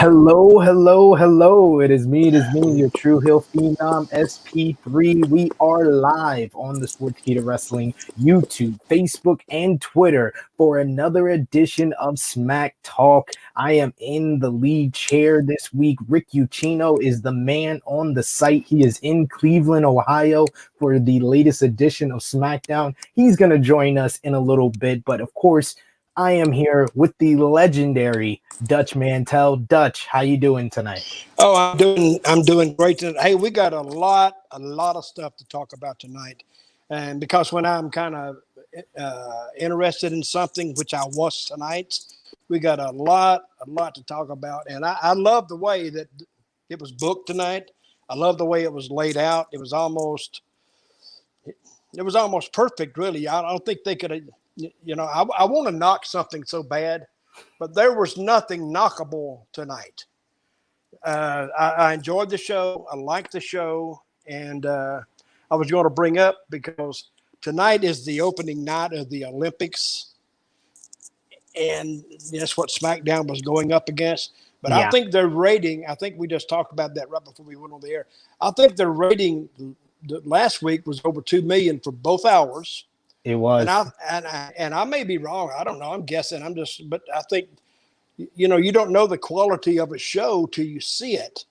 Hello, hello, hello. It is me, your True Hill Phenom SP3. We are live on the Sportskeeda Wrestling YouTube, Facebook, and Twitter for another edition of Smack Talk. I am in the lead chair this week. Rick Ucchino is the man on the site. He is in Cleveland, Ohio for the latest edition of SmackDown. He's going to join us in a little bit, but of course, I am here with the legendary Dutch Mantell. Dutch, how you doing tonight? Oh, I'm doing great tonight. Hey, we got a lot of stuff to talk about tonight, and because when I'm kind of interested in something, which I was tonight, we got a lot to talk about, and I love the way that it was booked tonight. I love the way it was laid out. It was almost perfect, really. I don't think they could have. I want to knock something so bad, but there was nothing knockable tonight. I enjoyed the show. I liked the show. And I was going to bring up because tonight is the opening night of the Olympics. And that's what SmackDown was going up against. But yeah. I think their rating, I think we just talked about that right before we went on the air. I think their rating last week was over 2 million for both hours. It was, and I may be wrong. I don't know. I'm guessing. But I think, you don't know the quality of a show till you see it.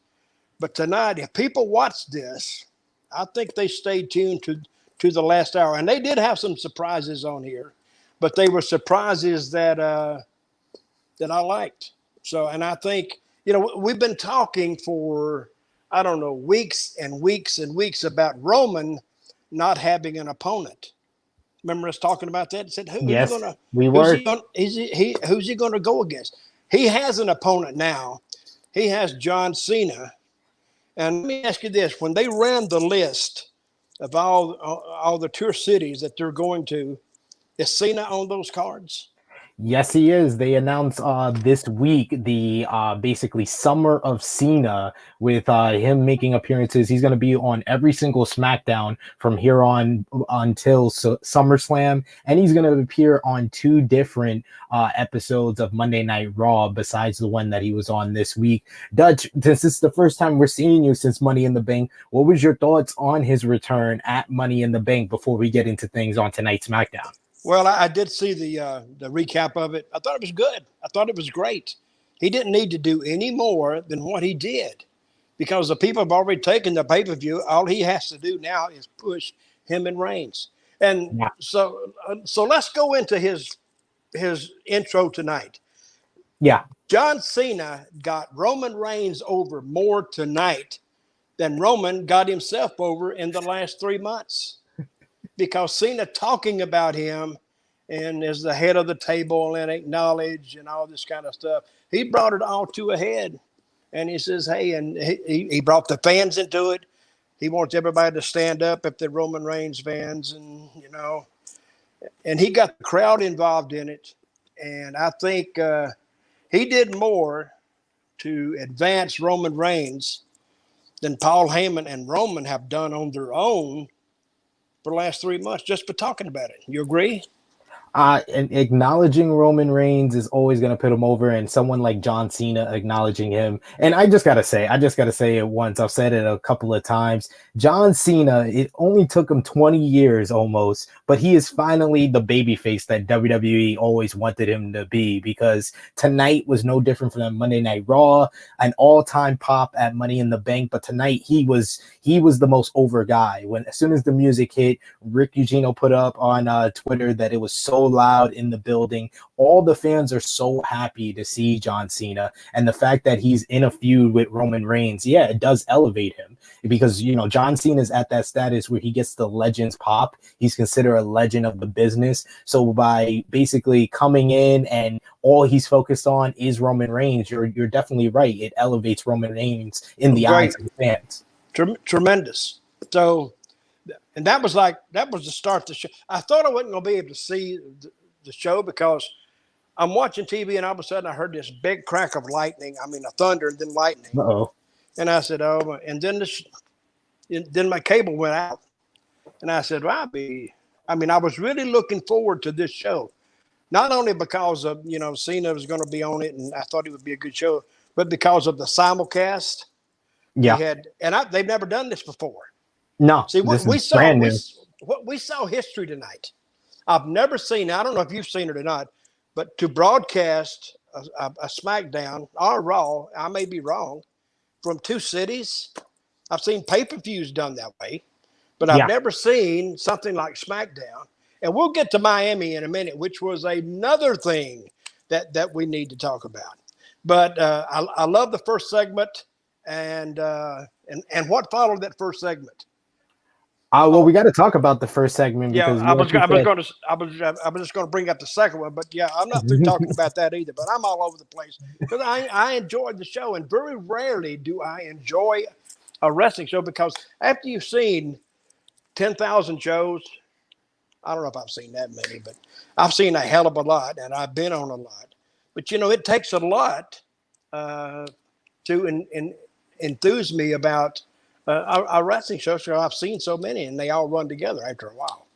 But tonight, if people watch this, I think they stayed tuned to the last hour, and they did have some surprises on here, but they were surprises that I liked. So, and I think we've been talking for weeks and weeks and weeks about Roman not having an opponent. Remember us talking about that? Said, who's he going to go against? He has an opponent now. He has John Cena. And let me ask you this: when they ran the list of all the tour cities that they're going to, is Cena on those cards? Yes, he is. They announced this week the basically Summer of Cena with him making appearances. He's going to be on every single SmackDown from here on until SummerSlam, and he's going to appear on 2 different episodes of Monday Night Raw besides the one that he was on this week. Dutch, since this is the first time we're seeing you since Money in the Bank, what was your thoughts on his return at Money in the Bank before we get into things on tonight's SmackDown? Well, I did see the recap of it. I thought it was good. I thought it was great. He didn't need to do any more than what he did because the people have already taken the pay-per-view. All he has to do now is push him and Reigns. And so let's go into his intro tonight. Yeah. John Cena got Roman Reigns over more tonight than Roman got himself over in the last 3 months. Because Cena talking about him and as the head of the table and acknowledge and all this kind of stuff, he brought it all to a head. And he says, hey, and he brought the fans into it. He wants everybody to stand up if they're Roman Reigns fans and he got the crowd involved in it. And I think he did more to advance Roman Reigns than Paul Heyman and Roman have done on their own for the last 3 months, just for talking about it. You agree? And acknowledging Roman Reigns is always going to put him over, and someone like John Cena acknowledging him. And I just got to say it once. I've said it a couple of times. John Cena, it only took him 20 years almost, but he is finally the babyface that WWE always wanted him to be, because tonight was no different from Monday Night Raw, an all-time pop at Money in the Bank. But tonight he was the most over guy. As soon as the music hit, Rick Ucchino put up on Twitter that it was so loud in the building. All the fans are so happy to see John Cena, and the fact that he's in a feud with Roman Reigns, it does elevate him, because John Cena is at that status where he gets the Legends pop. He's considered a legend of the business. So by basically coming in and all he's focused on is Roman Reigns, you're definitely right. It elevates Roman Reigns in the eyes of the fans. Tremendous. So. And that was the start of the show. I thought I wasn't going to be able to see the show because I'm watching TV and all of a sudden I heard this big crack of lightning. I mean, a thunder and then lightning. Uh-oh. And I said, oh, and then my cable went out. And I said, well, I was really looking forward to this show. Not only because of, Cena was going to be on it and I thought it would be a good show, but because of the simulcast, Yeah. they've never done this before. No, See, this we is saw brand new. we saw history tonight. I've never seen. I don't know if you've seen it or not, but to broadcast a SmackDown or Raw, I may be wrong, from two cities. I've seen pay-per-views done that way, but I've Yeah. never seen something like SmackDown. And we'll get to Miami in a minute, which was another thing that we need to talk about. But I love the first segment, and what followed that first segment. Well, we got to talk about the first segment Yeah, because, I was like you just going to bring up the second one, but yeah, I'm not through said, talking about that either. But I'm all over the place because I enjoyed the show, and very rarely do I enjoy a wrestling show because after you've seen 10,000 shows, I don't know if I've seen that many, but I've seen a hell of a lot, and I've been on a lot. But it takes a lot to enthuse me about a wrestling show. So I've seen so many, and they all run together after a while.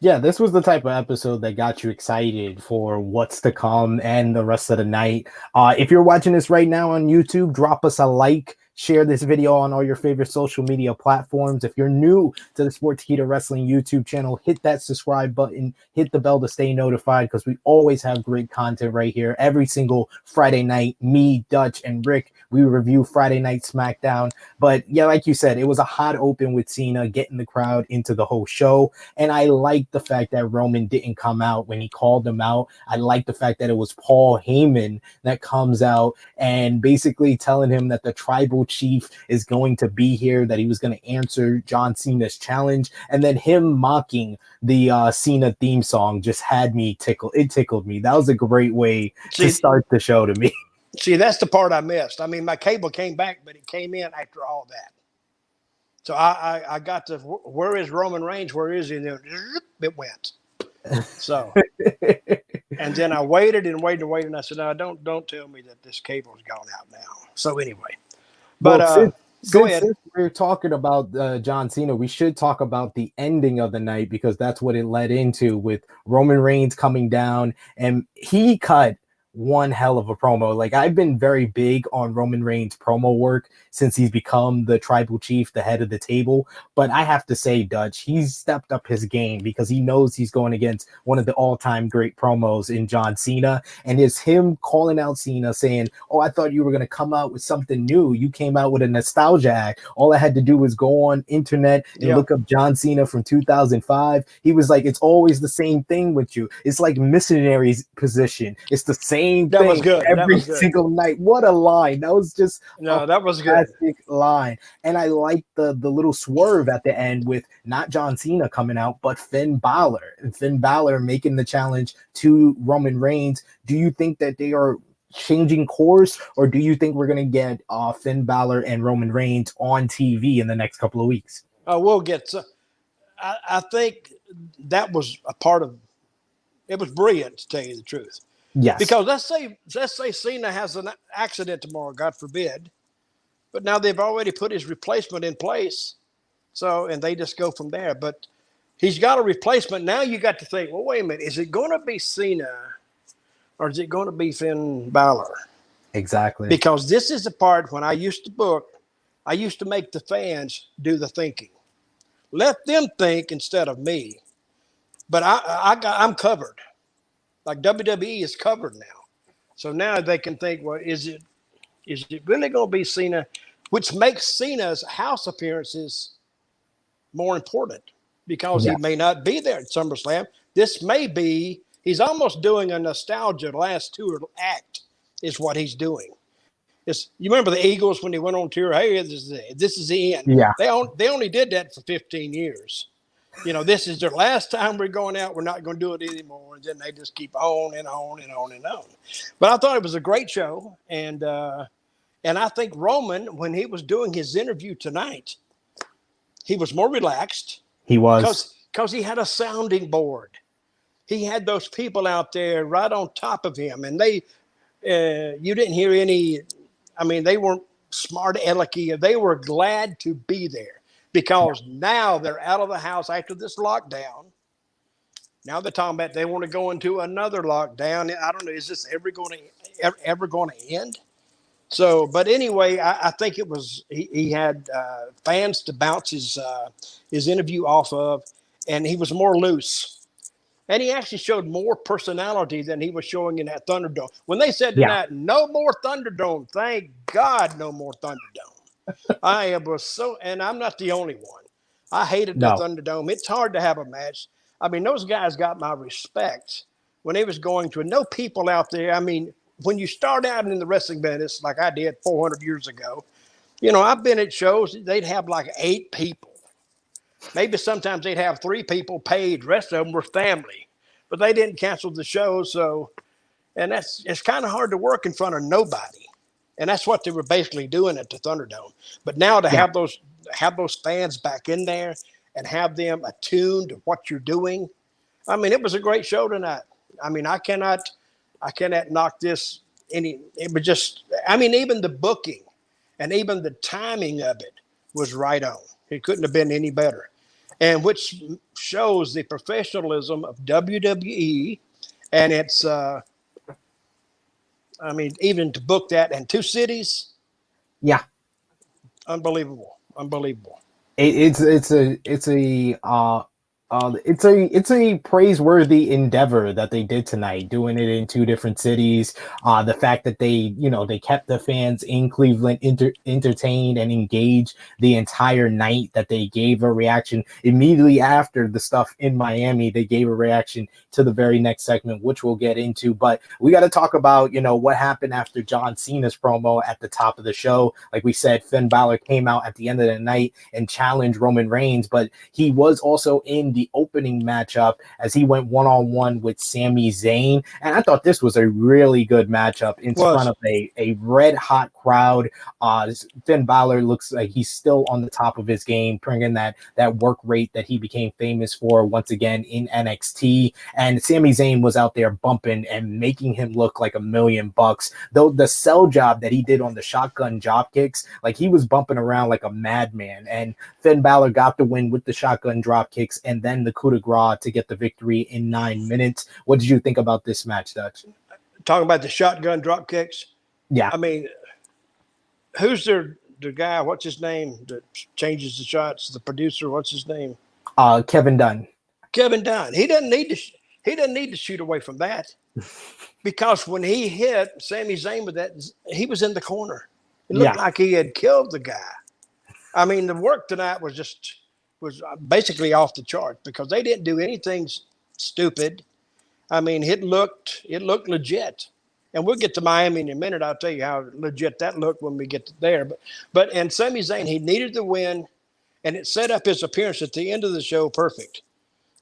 yeah, this was the type of episode that got you excited for what's to come and the rest of the night. If you're watching this right now on YouTube, drop us a like. Share this video on all your favorite social media platforms. If you're new to the Sportskeeda Wrestling YouTube channel, hit that subscribe button, hit the bell to stay notified because we always have great content right here. Every single Friday night, me, Dutch, and Rick, we review Friday Night SmackDown. But yeah, like you said, it was a hot open with Cena getting the crowd into the whole show. And I like the fact that Roman didn't come out when he called him out. I like the fact that it was Paul Heyman that comes out and basically telling him that the tribal chief is going to be here, that he was going to answer John Cena's challenge, and then him mocking the Cena theme song just had me tickled. It tickled me. That was a great way to start the show to me. See, that's the part I missed. I mean, my cable came back, but it came in after all that. So I got to, where is Roman Reigns? Where is he? And then it went. So, and then I waited and waited and waited, and I said, no, don't tell me that this cable's gone out now. So anyway. But well, go ahead. Since we're talking about John Cena, we should talk about the ending of the night because that's what it led into with Roman Reigns coming down, and he cut one hell of a promo. Like, I've been very big on Roman Reigns promo work since he's become the tribal chief, the head of the table. But I have to say, Dutch, he's stepped up his game because he knows he's going against one of the all-time great promos in John Cena. And it's him calling out Cena saying, oh, I thought you were going to come out with something new. You came out with a nostalgia act. All I had to do was go on internet and look up John Cena from 2005. He was like, it's always the same thing with you. It's like missionary's position. It's the same thing was good. every single night. What a line. That was just that was good. Line. And I like the little swerve at the end with not John Cena coming out, but Finn Balor. And Finn Balor making the challenge to Roman Reigns. Do you think that they are changing course, or do you think we're going to get Finn Balor and Roman Reigns on TV in the next couple of weeks? We'll get to, I think that was a part of it. Was brilliant, to tell you the truth. Yes. Because let's say Cena has an accident tomorrow, God forbid, but now they've already put his replacement in place. So, and they just go from there. But he's got a replacement. Now you got to think, well, wait a minute, is it going to be Cena or is it going to be Finn Balor? Exactly. Because this is the part when I used to book, I used to make the fans do the thinking. Let them think instead of me. But I'm covered. Like WWE is covered now. So now they can think, well, is it really going to be Cena? Which makes Cena's house appearances more important because he may not be there at SummerSlam. This may be, he's almost doing a nostalgia last tour act is what he's doing. You remember the Eagles when they went on tour, hey, this is the end. Yeah. They only did that for 15 years. This is their last time we're going out. We're not going to do it anymore. And then they just keep on and on and on and on. But I thought it was a great show. And I think Roman, when he was doing his interview tonight, he was more relaxed. He was. Because he had a sounding board. He had those people out there right on top of him. And you didn't hear any, they weren't smart alecky. They were glad to be there. Because now they're out of the house after this lockdown. Now they're talking about they want to go into another lockdown. I don't know. Is this ever going to end? So, but anyway, I think it was he had fans to bounce his interview off of, and he was more loose. And he actually showed more personality than he was showing in that Thunderdome. When they said Yeah, tonight, no more Thunderdome, thank God, no more Thunderdome. I was so, and I'm not the only one. I hated the no, Thunderdome. It's hard to have a match. I mean, those guys got my respect when they was going to it. No people out there. I mean, when you start out in the wrestling business, like I did 400 years ago, you know, I've been at shows, they'd have like 8 people. Maybe sometimes they'd have 3 people paid. The rest of them were family, but they didn't cancel the show. So, and it's kind of hard to work in front of nobody. And that's what they were basically doing at the Thunderdome. But now to yeah. have those fans back in there and have them attuned to what you're doing. I mean, it was a great show tonight. I mean, I cannot knock this any. It was just, I mean, even the booking and even the timing of it was right on. It couldn't have been any better, and which shows the professionalism of WWE. And it's, I mean, even to book that in 2 cities, Yeah, unbelievable, unbelievable. It's a praiseworthy endeavor that they did tonight, doing it in 2 different cities. The fact that they kept the fans in Cleveland entertained and engaged the entire night, that they gave a reaction immediately after the stuff in Miami. They gave a reaction to the very next segment, which we'll get into. But we got to talk about, what happened after John Cena's promo at the top of the show. Like we said, Finn Balor came out at the end of the night and challenged Roman Reigns, but he was also in the opening matchup as he went one-on-one with Sami Zayn. And I thought this was a really good matchup in front of a red hot crowd. Finn Balor looks like he's still on the top of his game, bringing that work rate that he became famous for once again in NXT. And Sami Zayn was out there bumping and making him look like $1,000,000. Though the sell job that he did on the shotgun drop kicks, like he was bumping around like a madman. And Finn Balor got the win with the shotgun drop kicks and then the coup de grace to get the victory in 9 minutes. What did you think about this match, Dutch? Talking about the shotgun drop kicks. Yeah. I mean, who's the guy? What's his name that changes the shots? The producer. What's his name? Kevin Dunn. Kevin Dunn. He doesn't need to shoot away from that, because when he hit Sami Zayn with that, he was in the corner. It looked like he had killed the guy. I mean, the work tonight was basically off the chart because they didn't do anything stupid. I mean, it looked legit. And we'll get to Miami in a minute. I'll tell you how legit that looked when we get there. And Sami Zayn, he needed the win, and it set up his appearance at the end of the show perfect.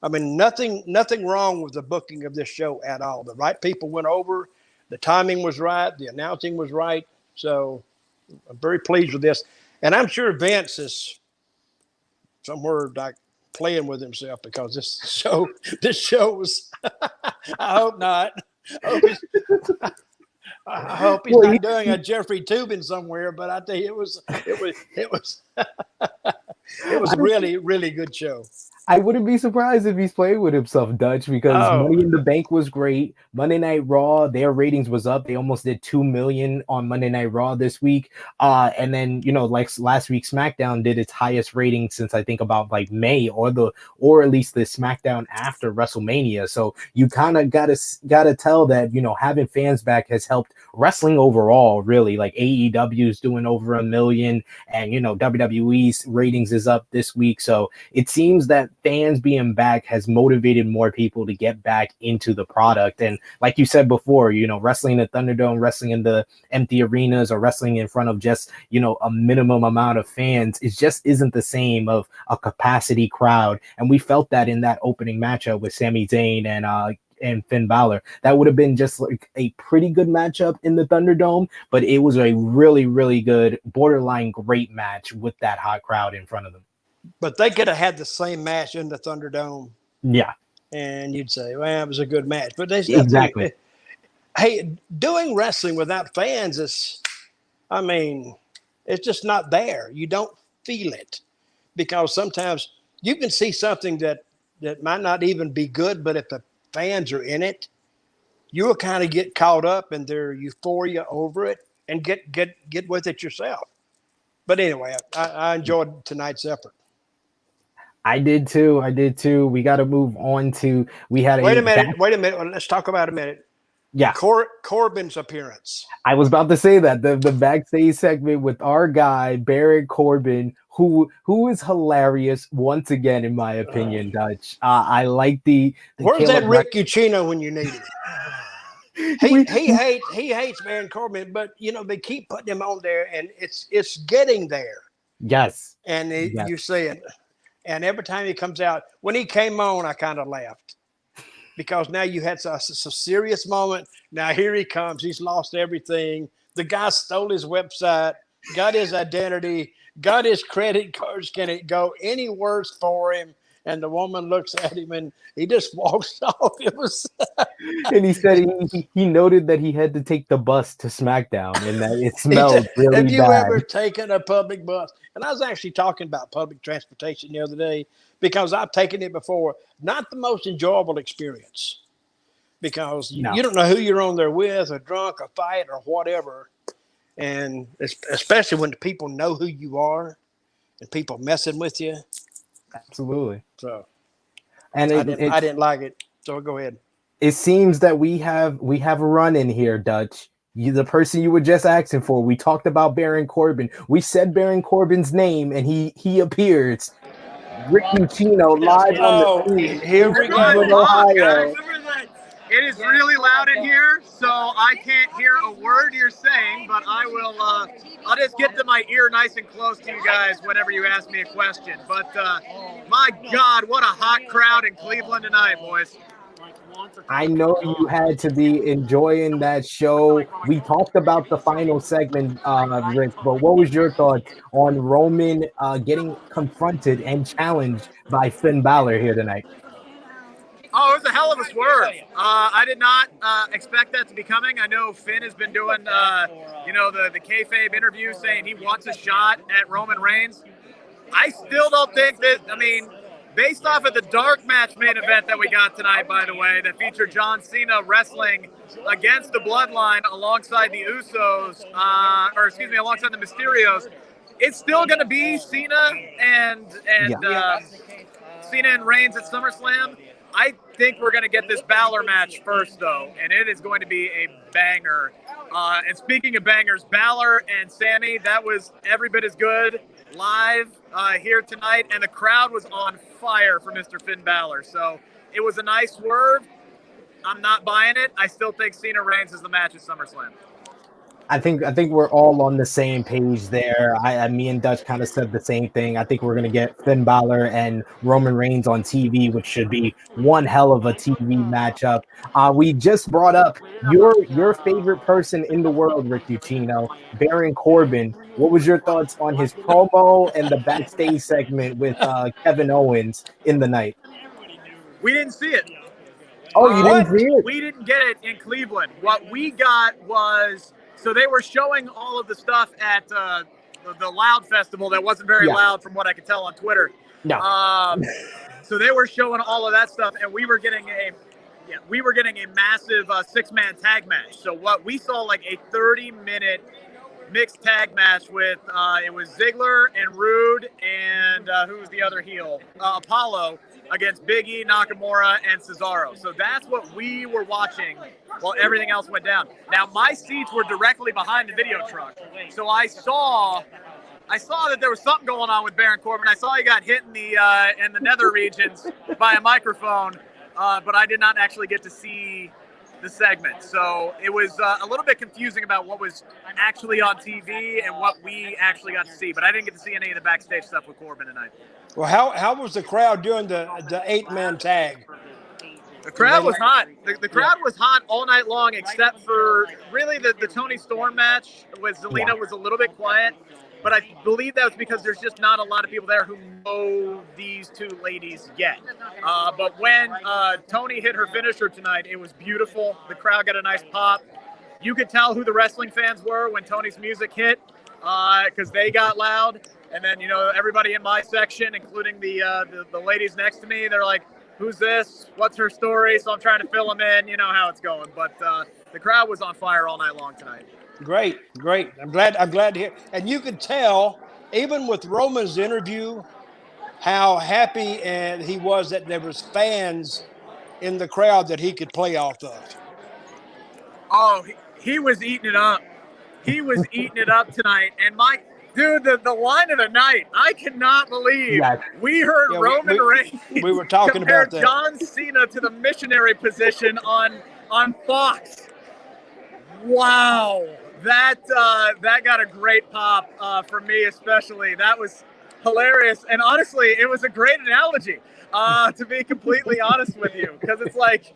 I mean, nothing wrong with the booking of this show at all. The right people went over. The timing was right. The announcing was right. So I'm very pleased with this. And I'm sure Vince is somewhere like playing with himself because this show was, I hope not. I hope he's not doing a Jeffrey Tubin somewhere, but I tell you, it was a really, really good show. I wouldn't be surprised if he's playing with himself, Dutch, because Money in the Bank was great. Monday Night Raw, their ratings was up. They almost did 2 million on Monday Night Raw this week. And then, like last week, SmackDown did its highest rating since I think about like May or at least the SmackDown after WrestleMania. So you kind of gotta tell that, having fans back has helped wrestling overall, really. Like AEW is doing over 1 million, and WWE's ratings is up this week. So it seems that fans being back has motivated more people to get back into the product. And like you said before, wrestling at Thunderdome, wrestling in the empty arenas, or wrestling in front of just, a minimum amount of fans, it just isn't the same of a capacity crowd. And we felt that in that opening matchup with Sami Zayn and Finn Balor. That would have been just like a pretty good matchup in the Thunderdome, but it was a really, really good, borderline great match with that hot crowd in front of them. But they could have had the same match in the Thunderdome. Yeah. And you'd say, well, it was a good match. But exactly. Hey, doing wrestling without fans is, I mean, it's just not there. You don't feel it. Because sometimes you can see something that might not even be good, but if the fans are in it, you'll kind of get caught up in their euphoria over it. and get with it yourself. But anyway, I enjoyed tonight's effort. I did too. We got to move on to. We had Wait a minute. Let's talk about a minute. Yeah, Corbin's appearance. I was about to say that the backstage segment with our guy Baron Corbin, who is hilarious once again, in my opinion. Dutch, I like the Where's Caleb that Rick Ucchino when you need him? He hates Baron Corbin, but they keep putting him on there, and it's getting there. Yes, and you see it, and every time he comes out, when he came on, I kind of laughed because now you had a serious moment. Now here he comes. He's lost everything. The guy stole his website, got his identity, got his credit cards. Can it go any worse for him? And the woman looks at him and he just walks off. It was, and he said he noted that he had to take the bus to SmackDown and that it smelled really bad. Have you ever taken a public bus? And I was actually talking about public transportation the other day because I've taken it before. Not the most enjoyable experience because you don't know who you're on there with, or drunk, or fight, or whatever. And especially when the people know who you are and people messing with you. Absolutely. So, and I didn't like it. So go ahead. It seems that we have a run in here, Dutch. The person you were just asking for. We talked about Baron Corbin. We said Baron Corbin's name, and he appears. Rick Ucchino live on the screen. Here we go. Ohio. It is really loud in here, so I can't hear a word you're saying, but I will. I'll just get to my ear nice and close to you guys whenever you ask me a question. But my God, what a hot crowd in Cleveland tonight, boys. I know you had to be enjoying that show. We talked about the final segment, Rick, but what was your thoughts on Roman getting confronted and challenged by Finn Balor here tonight? Oh, it was a hell of a swerve. I did not expect that to be coming. I know Finn has been doing, the kayfabe interview saying he wants a shot at Roman Reigns. I still don't think that, based off of the dark match main event that we got tonight, by the way, that featured John Cena wrestling against the Bloodline alongside the Usos, alongside the Mysterios, it's still going to be Cena and Reigns at SummerSlam. I think we're going to get this Balor match first, though, and it is going to be a banger. And speaking of bangers, Balor and Sami, that was every bit as good live here tonight, and the crowd was on fire for Mr. Finn Balor. So it was a nice swerve. I'm not buying it. I still think Cena Reigns is the match at SummerSlam. I think we're all on the same page there. Me and Dutch kind of said the same thing. I think we're going to get Finn Balor and Roman Reigns on TV, which should be one hell of a TV matchup. We just brought up your favorite person in the world, Rick Ucchino, Baron Corbin. What was your thoughts on his promo and the backstage segment with Kevin Owens in the night? We didn't see it. Oh, you didn't see it? We didn't get it in Cleveland. What we got was... So they were showing all of the stuff at the Loud Festival that wasn't very loud from what I could tell on Twitter. No. So they were showing all of that stuff, and we were getting a massive six-man tag match. So what we saw, like a 30-minute mixed tag match with it was Ziggler and Rude and who was the other heel? Apollo against Big E, Nakamura, and Cesaro. So that's what we were watching while everything else went down. Now, my seats were directly behind the video truck. So I saw that there was something going on with Baron Corbin. I saw he got hit in the nether regions by a microphone, but I did not actually get to see the segment. So it was a little bit confusing about what was actually on TV and what we actually got to see. But I didn't get to see any of the backstage stuff with Corbin tonight. Well, how was the crowd doing the 8-man tag? The crowd was hot. The crowd was hot all night long, except for really the Toni Storm match with Zelina was a little bit quiet. But I believe that was because there's just not a lot of people there who know these two ladies yet. But when Toni hit her finisher tonight, it was beautiful. The crowd got a nice pop. You could tell who the wrestling fans were when Toni's music hit because they got loud. And then, everybody in my section, including the ladies next to me, they're like, who's this? What's her story? So I'm trying to fill them in. You know how it's going. But the crowd was on fire all night long tonight. Great. I'm glad to hear. And you could tell, even with Roman's interview, how happy and he was that there was fans in the crowd that he could play off of. Oh, he was eating it up. He was eating it up tonight. And dude, the line of the night, I cannot believe we heard Roman Reigns. We were talking compare about that. John Cena to the missionary position on Fox. Wow. That got a great pop for me, especially. That was hilarious. And honestly, it was a great analogy, to be completely honest with you, because it's like,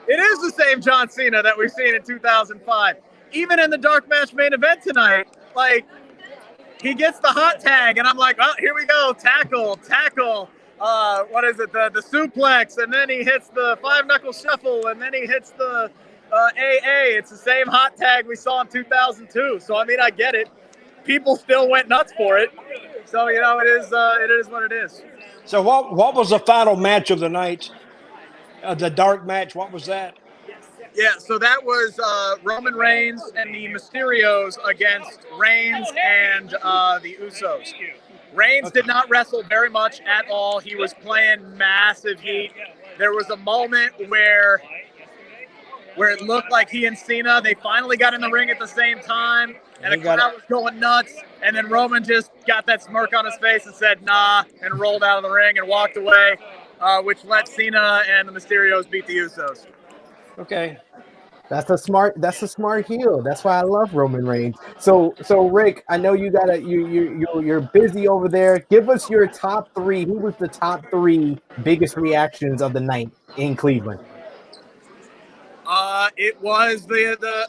it is the same John Cena that we've seen in 2005. Even in the dark match main event tonight, like, he gets the hot tag, and I'm like, oh, here we go, tackle. What is it, the suplex, and then he hits the 5-knuckle shuffle, and then he hits the AA. It's the same hot tag we saw in 2002. So, I mean, I get it. People still went nuts for it. So, it is what it is. So what was the final match of the night? The dark match, what was that? Yeah, so that was Roman Reigns and the Mysterios against Reigns and the Usos. Reigns did not wrestle very much at all. He was playing massive heat. There was a moment where it looked like he and Cena, they finally got in the ring at the same time, and the crowd was going nuts. And then Roman just got that smirk on his face and said, nah, and rolled out of the ring and walked away, which let Cena and the Mysterios beat the Usos. Okay. That's a smart heel. That's why I love Roman Reigns. So Rick, I know you're busy over there. Give us your top 3. Who was the top 3 biggest reactions of the night in Cleveland? It was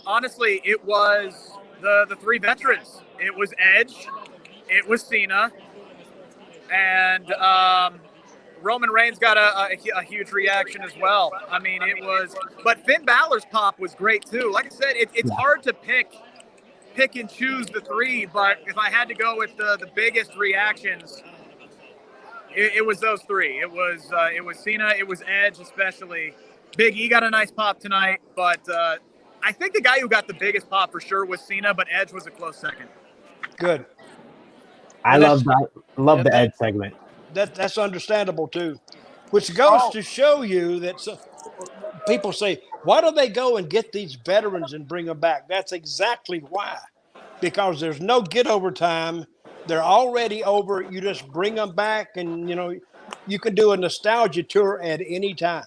honestly, it was the 3 veterans. It was Edge, it was Cena, and Roman Reigns got a huge reaction as well. I mean, but Finn Balor's pop was great too. Like I said, it's hard to pick and choose the 3, but if I had to go with the biggest reactions, it was those 3. It was Cena, it was Edge, especially. Big E got a nice pop tonight, but I think the guy who got the biggest pop for sure was Cena, but Edge was a close second. Good. I love the Edge segment. That's understandable too, which goes to show you that people say, why do they go and get these veterans and bring them back? That's exactly why, because there's no get over time. They're already over. You just bring them back, and you can do a nostalgia tour at any time.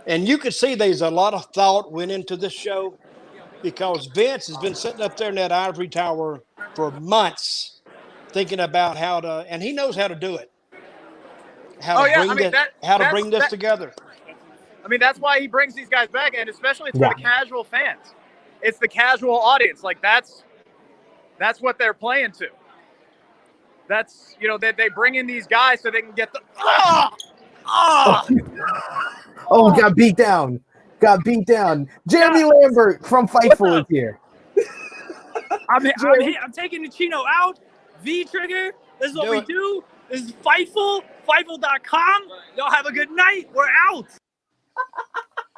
And you can see there's a lot of thought went into this show, because Vince has been sitting up there in that ivory tower for months thinking about how to, and he knows how to do it. How to bring this together. I mean, that's why he brings these guys back, and especially it's for the casual fans. It's the casual audience. Like, that's what they're playing to. That's, they bring in these guys so they can get the got beat down. Jeremy Lambert from Fightful is here. I'm taking the Chino out. V-Trigger. This is what we do. This is Fightful. Fightful.com. Y'all have a good night. We're out.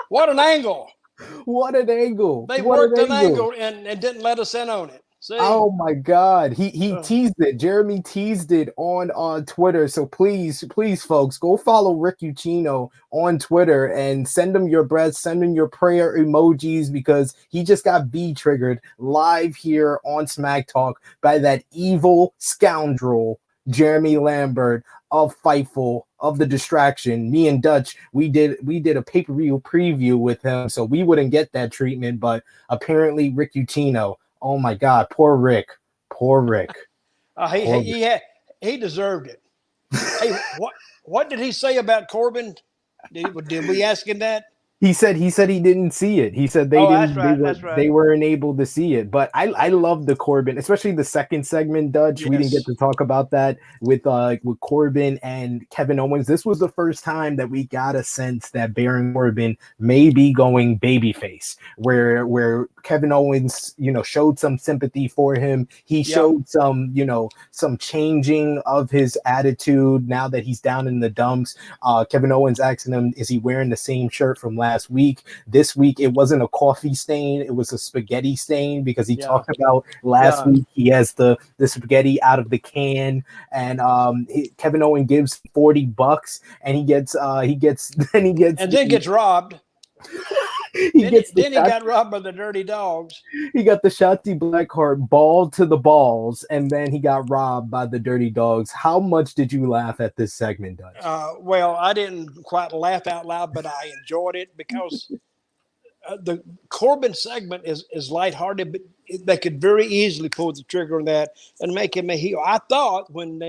What an angle. They worked an angle and didn't let us in on it. See? Oh my God. He teased it. Jeremy teased it on Twitter. So please, folks, go follow Rick Ucchino on Twitter and send him your breath, send him your prayer emojis, because he just got V-triggered live here on Smack Talk by that evil scoundrel, Jeremy Lambert of Fightful, of The Distraction. Me and Dutch, we did a pay-per-view preview with him, so we wouldn't get that treatment, but apparently Rick Ucchino, oh my God, poor Rick. He deserved it. Hey, what did he say about Corbin? Did we ask him that? He said he didn't see it. He said they weren't able to see it. But I love the Corbin, especially the second segment, Dutch. Yes. We didn't get to talk about that with Corbin and Kevin Owens. This was the first time that we got a sense that Baron Corbin may be going babyface, where Kevin Owens, showed some sympathy for him. He showed some changing of his attitude now that he's down in the dumps. Kevin Owens asking him, is he wearing the same shirt from last last week. This week, it wasn't a coffee stain. It was a spaghetti stain because he talked about last week he has the spaghetti out of the can, and Kevin Owens gives $40 and he gets robbed. Then he got robbed by the Dirty Dogs. He got the Shotzi Blackheart ball to the balls, and then he got robbed by the Dirty Dogs. How much did you laugh at this segment, Dutch? Well, I didn't quite laugh out loud, but I enjoyed it because the Corbin segment is lighthearted, but they could very easily pull the trigger on that and make him a heel. I thought when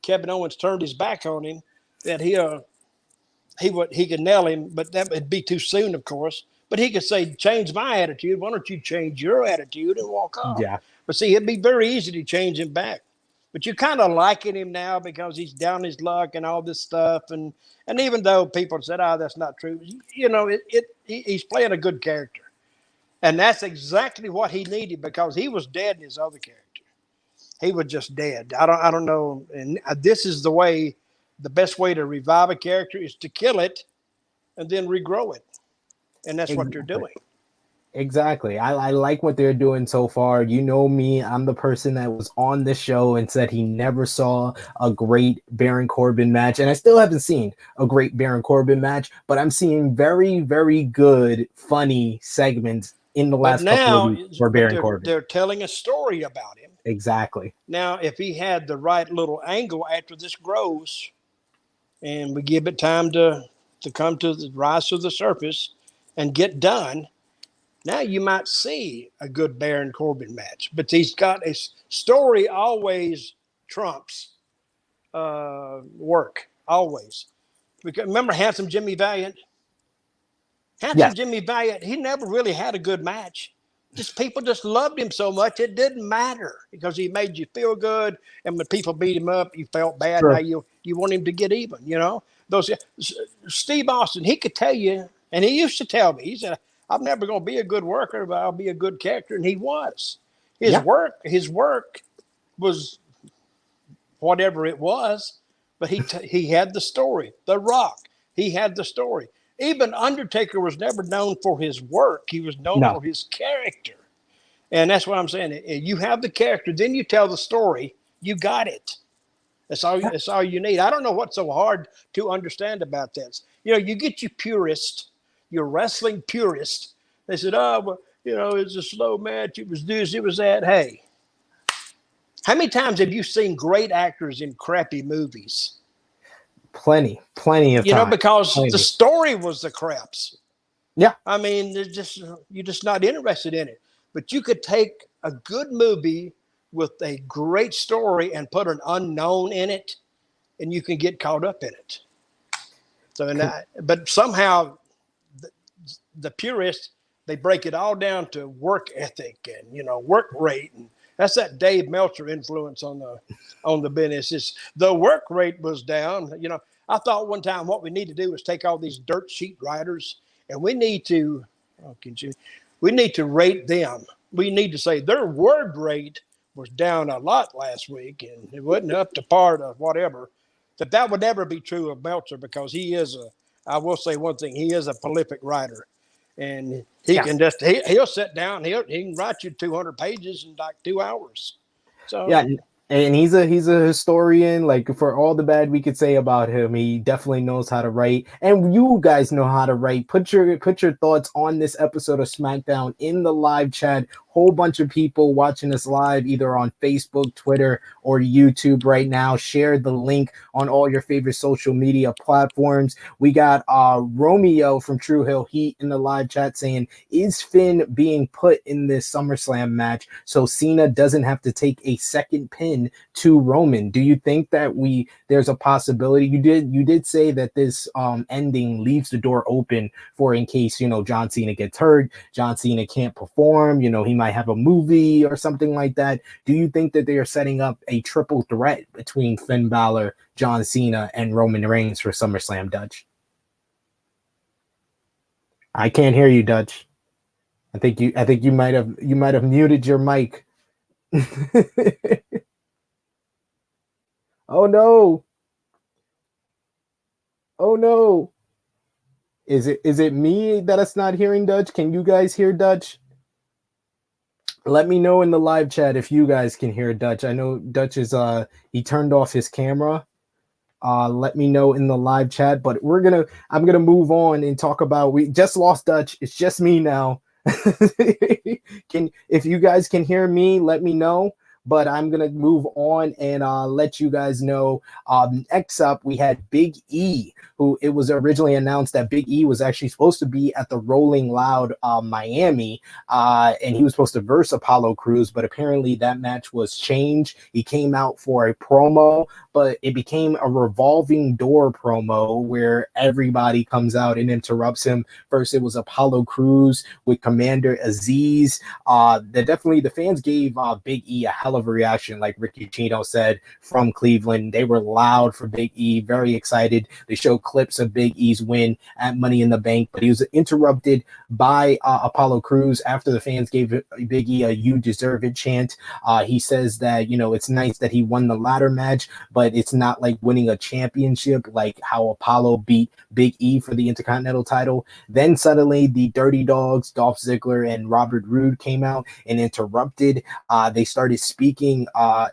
Kevin Owens turned his back on him that he could nail him, but that would be too soon, of course. But he could say, change my attitude. Why don't you change your attitude and walk off? Yeah. But see, it'd be very easy to change him back. But you're kind of liking him now because he's down his luck and all this stuff. And even though people said, that's not true, he's playing a good character. And that's exactly what he needed because he was dead in his other character. He was just dead. I don't know. And this is the best way to revive a character is to kill it and then regrow it. And that's what they're doing. Exactly. I like what they're doing so far. You know me, I'm the person that was on this show and said he never saw a great Baron Corbin match. And I still haven't seen a great Baron Corbin match, but I'm seeing very, very good, funny segments in the last couple of weeks for Baron Corbin. They're telling a story about him. Exactly. Now, if he had the right little angle after this grows and we give it time to come to the rise to the surface and get done, now you might see a good Baron Corbin match. But he's got a story always trumps work, always. Because remember Handsome Jimmy Valiant? Jimmy Valiant, he never really had a good match. People just loved him so much it didn't matter because he made you feel good, and when people beat him up, you felt bad. Sure. Now you want him to get even, Those Steve Austin, he could tell you, and he used to tell me, he said, I'm never going to be a good worker, but I'll be a good character. And he was. His work was whatever it was, but he had the story. The Rock, he had the story. Even Undertaker was never known for his work. He was known for his character. And that's what I'm saying. You have the character, then you tell the story. You got it. That's all you need. I don't know what's so hard to understand about this. You get your purist, your wrestling purist. They said, it's a slow match. It was this, it was that. Hey, how many times have you seen great actors in crappy movies? Plenty of times. Because the story was the craps. Yeah. I mean, you're just not interested in it. But you could take a good movie with a great story and put an unknown in it, and you can get caught up in it. So, but somehow the purists, they break it all down to work ethic and work rate, and that's that Dave Meltzer influence on the business. The work rate was down. I thought one time what we need to do is take all these dirt sheet writers and we need to rate them. We need to say their word rate was down a lot last week and it wasn't up to par to whatever. That would never be true of Meltzer because I will say one thing, he is a prolific writer. And he can he'll sit down, he can write you 200 pages in like 2 hours. So and he's a historian. Like, for all the bad we could say about him, he definitely knows how to write. And you guys know how to write. Put your thoughts on this episode of SmackDown in the live chat. Whole bunch of people watching us live, either on Facebook, Twitter, or YouTube right now. Share the link on all your favorite social media platforms. We got Romeo from True Hill Heat in the live chat saying, is Finn being put in this SummerSlam match so Cena doesn't have to take a second pin to Roman? Do you think that there's a possibility? You did say that this ending leaves the door open for in case John Cena gets hurt, John Cena can't perform, he might have a movie or something like that. Do you think that they are setting up a triple threat between Finn Balor, John Cena, and Roman Reigns for SummerSlam, Dutch? I can't hear you, Dutch. I think you might have muted your mic. Oh no. Is it me that it's not hearing Dutch? Can you guys hear Dutch? Let me know in the live chat if you guys can hear Dutch. I know Dutch is he turned off his camera. Let me know in the live chat. But I'm gonna move on and talk about, we just lost Dutch. It's just me now. If you guys can hear me, let me know. But I'm gonna move on and let you guys know. Next up, we had Big E, who it was originally announced that Big E was actually supposed to be at the Rolling Loud Miami, and he was supposed to verse Apollo Crews, but apparently that match was changed. He came out for a promo, but it became a revolving door promo where everybody comes out and interrupts him. First, it was Apollo Crews with Commander Aziz. The fans gave Big E a hell of a reaction, like Ricky Chino said, from Cleveland. They were loud for Big E, very excited. They showed clips of Big E's win at Money in the Bank, but he was interrupted by Apollo Crews after the fans gave Big E a "You deserve it" chant. He says that, it's nice that he won the ladder match, but it's not like winning a championship like how Apollo beat Big E for the Intercontinental title. Then suddenly the Dirty Dogs, Dolph Ziggler and Robert Roode, came out and interrupted. They started speaking,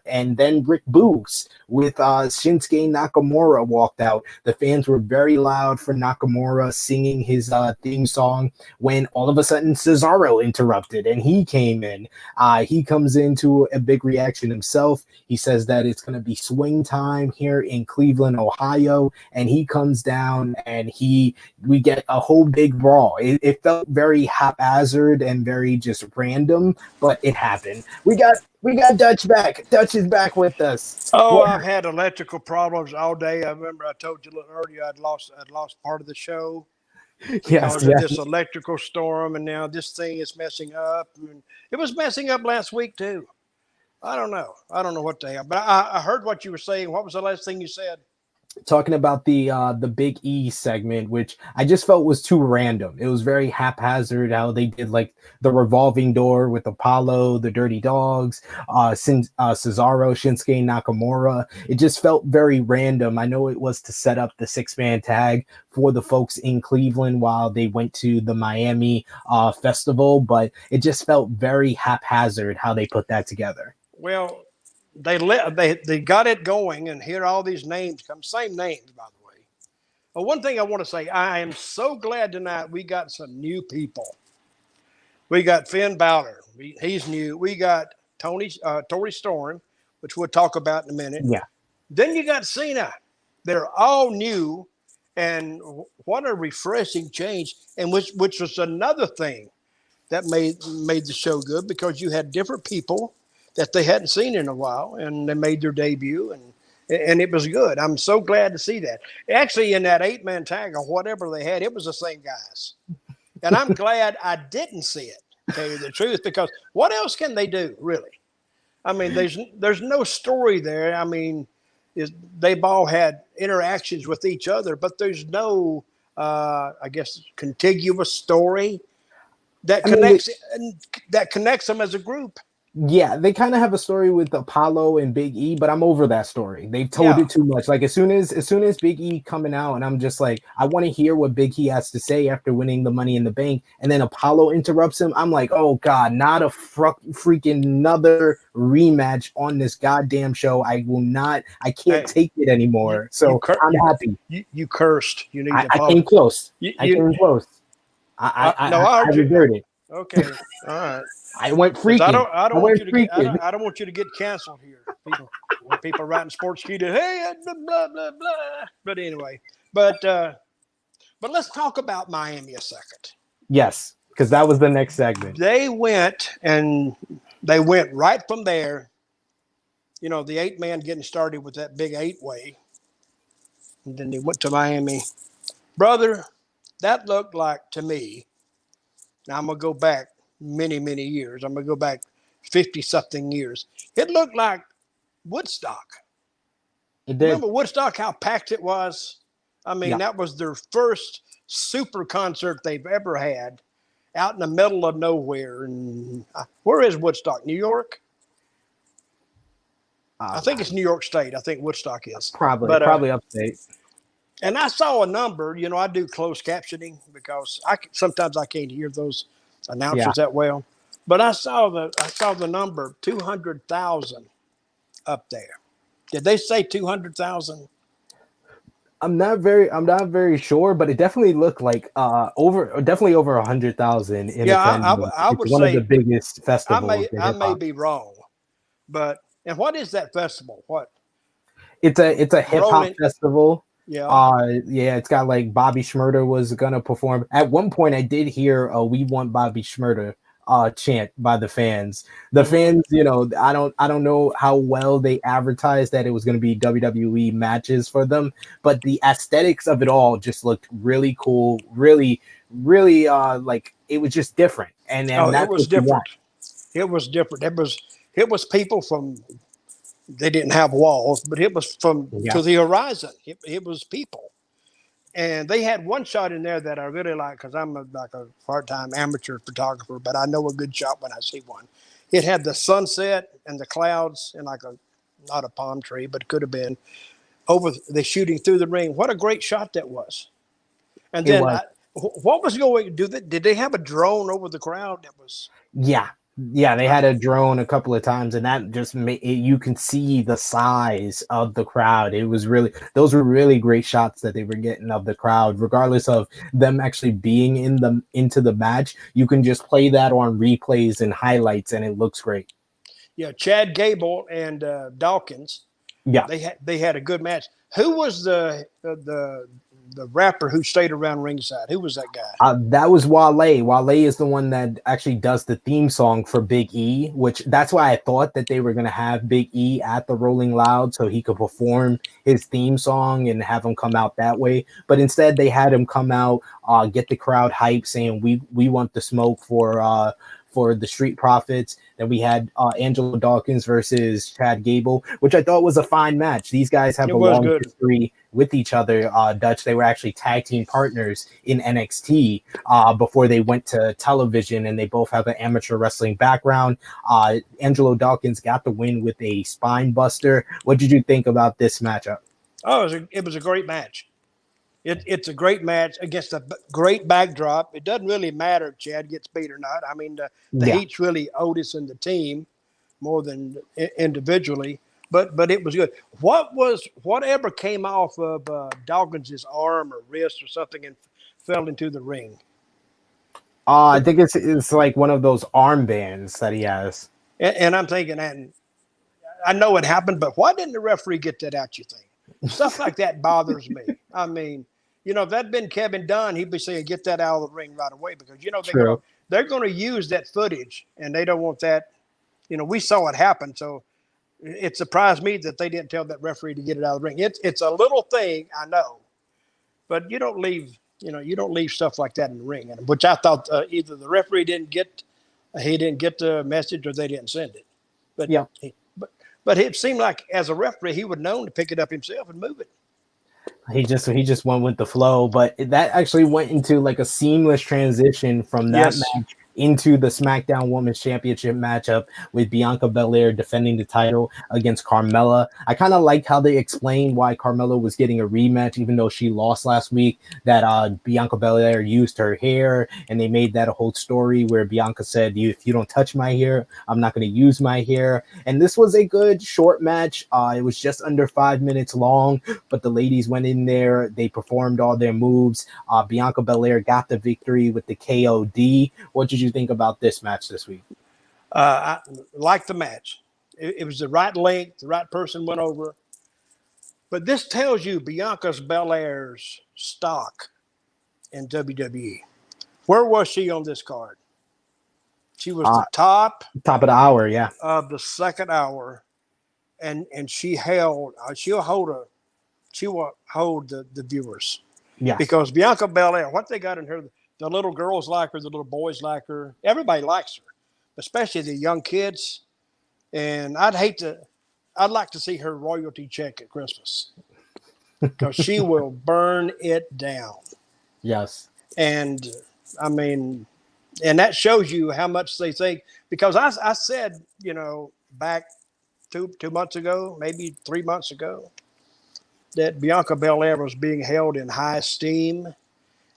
and then Rick Boogs with Shinsuke Nakamura walked out. The fans were very loud for Nakamura singing his theme song when all of a sudden Cesaro interrupted and he came in. He comes into a big reaction himself. He says that it's going to be swing time here in Cleveland, Ohio, and he comes down and we get a whole big brawl. It felt very haphazard and very just random, but it happened. We got Dutch back. Dutch is back with us. Oh, I've had electrical problems all day. I remember I told you a little earlier I'd lost part of the show because of this electrical storm, and now this thing is messing up. And it was messing up last week too. I don't know what the hell. But I heard what you were saying. What was the last thing you said? Talking about the Big E segment, which I just felt was too random. It was very haphazard how they did like the revolving door with Apollo, the Dirty Dogs, Cesaro, Shinsuke Nakamura. It just felt very random. I know it was to set up the 6-man tag for the folks in Cleveland while they went to the Miami festival, but it just felt very haphazard how they put that together. Well, they got it going, and here all these names come, same names, by the way. But one thing I want to say, I am so glad tonight we got some new people. We got Finn Balor. He's new. We got Toni Storm, which we'll talk about in a minute. Yeah. Then you got Cena. They're all new, and what a refreshing change, and which was another thing that made the show good, because you had different people that they hadn't seen in a while, and they made their debut, and it was good. I'm so glad to see that. Actually, in that 8-man tag or whatever they had, it was the same guys. And I'm glad I didn't see it, to tell you the truth, because what else can they do, really? I mean, there's no story there. I mean, they've all had interactions with each other, but there's no, I guess, contiguous story that connects them as a group. Yeah, they kind of have a story with Apollo and Big E, but I'm over that story. They've told it too much. Like as soon as Big E coming out, and I'm just like, I want to hear what Big E has to say after winning the Money in the Bank, and then Apollo interrupts him. I'm like, oh God, not a freaking another rematch on this goddamn show. I can't take it anymore. So I'm happy. You cursed. You need. I came close. I came close. I reverted it. Okay, all right. I went freaking. I don't want you to get canceled here. People writing Sportskeeda, hey, blah blah blah. But anyway, but let's talk about Miami a second. Yes, because that was the next segment. They went right from there. The 8-man getting started with that big 8-way, and then they went to Miami. Brother, that looked like, to me. Now I'm gonna go back many, many years. I'm going to go back 50-something years. It looked like Woodstock. It did. Remember Woodstock, how packed it was? I mean, that was their first super concert they've ever had out in the middle of nowhere. And where is Woodstock? New York? I think it's New York State. I think Woodstock is. Probably upstate. And I saw a number. You know, I do closed captioning because sometimes I can't hear those announcers that well. But I saw the number 200,000 up there. Did they say 200,000? I'm not very sure, but it definitely looked like over 100,000 in attendance. I It's would one of the say biggest festivals in I hip may hop. be wrong, but and what is that festival? What? It's a hip hop festival. Yeah. Yeah, it's got like Bobby Shmurda was gonna perform. At one point I did hear a "We Want Bobby Shmurda" chant by the fans. The fans, you know, I don't know how well they advertised that it was gonna be WWE matches for them, but the aesthetics of it all just looked really cool, really like it was just different. And It that's was what you different. want. It was different. It was people from. They didn't have walls, but it was from to the horizon. It was people. And they had one shot in there that I really like because I'm like a part-time amateur photographer, but I know a good shot when I see one. It had the sunset and the clouds and like not a palm tree, but it could have been over the shooting through the ring. What a great shot that was. And It then was. what was going, did they have a drone over the crowd that was? Yeah, they had a drone a couple of times, and that just made you can see the size of the crowd. It was those were really great shots that they were getting of the crowd, regardless of them actually being into the match. You can just play that on replays and highlights, and it looks great. Yeah, Chad Gable and Dawkins. Yeah, they had a good match. Who was the rapper who stayed around ringside? Who was that guy? That was Wale. Wale is the one that actually does the theme song for Big E, which that's why I thought that they were going to have Big E at the Rolling Loud so he could perform his theme song and have him come out that way. But instead, they had him come out, get the crowd hype, saying we want the smoke for the Street Profits. Then we had Angelo Dawkins versus Chad Gable, which I thought was a fine match. These guys have a long history with each other. Dutch, they were actually tag team partners in NXT before they went to television, and they both have an amateur wrestling background. Angelo Dawkins got the win with a spine buster. What did you think about this matchup? Oh, it was a great match. It's a great match against a great backdrop. It doesn't really matter if Chad gets beat or not. I mean, the heat's really Otis and the team more than individually, but it was good. Whatever came off of Dawkins' arm or wrist or something and fell into the ring? I think it's like one of those armbands that he has. And I'm thinking, and I know it happened, but why didn't the referee get that out, you think? Stuff like that bothers me. I mean, you know, if that'd been Kevin Dunn, he'd be saying, get that out of the ring right away because, you know, they're going to use that footage and they don't want that. You know, we saw it happen. So it surprised me that they didn't tell that referee to get it out of the ring. It's a little thing, I know, but you don't leave stuff like that in the ring, which I thought either the referee didn't get the message or they didn't send it. But yeah, but it seemed like as a referee, he would know to pick it up himself and move it. He just went with the flow, but that actually went into like a seamless transition from that match into the SmackDown Women's Championship matchup with Bianca Belair defending the title against Carmella. I kind of liked how they explained why Carmella was getting a rematch, even though she lost last week, that Bianca Belair used her hair, and they made that a whole story where Bianca said, if you don't touch my hair, I'm not going to use my hair. And this was a good short match. It was just under 5 minutes long, but the ladies went in there. They performed all their moves. Bianca Belair got the victory with the KOD. What did you think about this match this week? I liked the match. It was the right length, the right person went over. But this tells you Bianca Belair's stock in WWE. Where was she on this card? She was the top of the hour, of the second hour, and she'll hold the viewers. Yeah, because Bianca Belair, what they got in her. The little girls like her. The little boys like her. Everybody likes her, especially the young kids. And I'd like to see her royalty check at Christmas because she will burn it down. Yes. And I mean, and that shows you how much they think. Because I said, you know, back two months ago, maybe 3 months ago, that Bianca Belair was being held in high esteem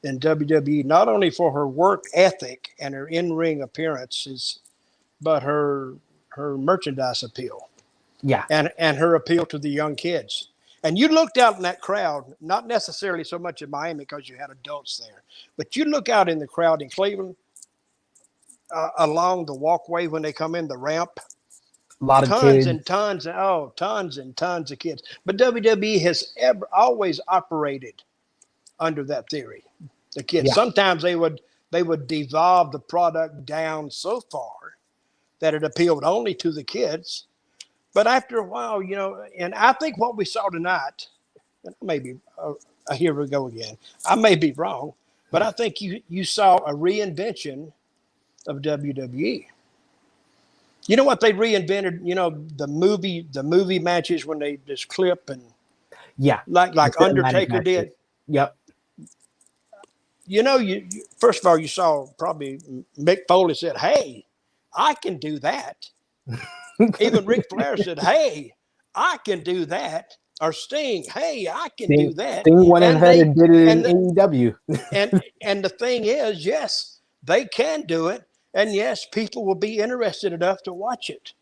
in WWE, not only for her work ethic and her in-ring appearances, but her merchandise appeal. Yeah. And her appeal to the young kids. And you looked out in that crowd, not necessarily so much in Miami because you had adults there, but you look out in the crowd in Cleveland, along the walkway when they come in the ramp. A lot of tons kids. and tons and tons of kids. But WWE has always operated under that theory. The kids. Yeah. Sometimes they would devolve the product down so far that it appealed only to the kids. But after a while, you know, and I think what we saw tonight, maybe here we go again. I may be wrong, but I think you saw a reinvention of WWE. You know what they reinvented? You know, the movie matches when they just clip and like Undertaker did. Yep. You know, you first of all, you saw probably Mick Foley said, "Hey, I can do that." Even Ric Flair said, "Hey, I can do that." Or Sting, "Hey, I can do that." Sting went ahead and did it in AEW. and the thing is, yes, they can do it. And yes, people will be interested enough to watch it.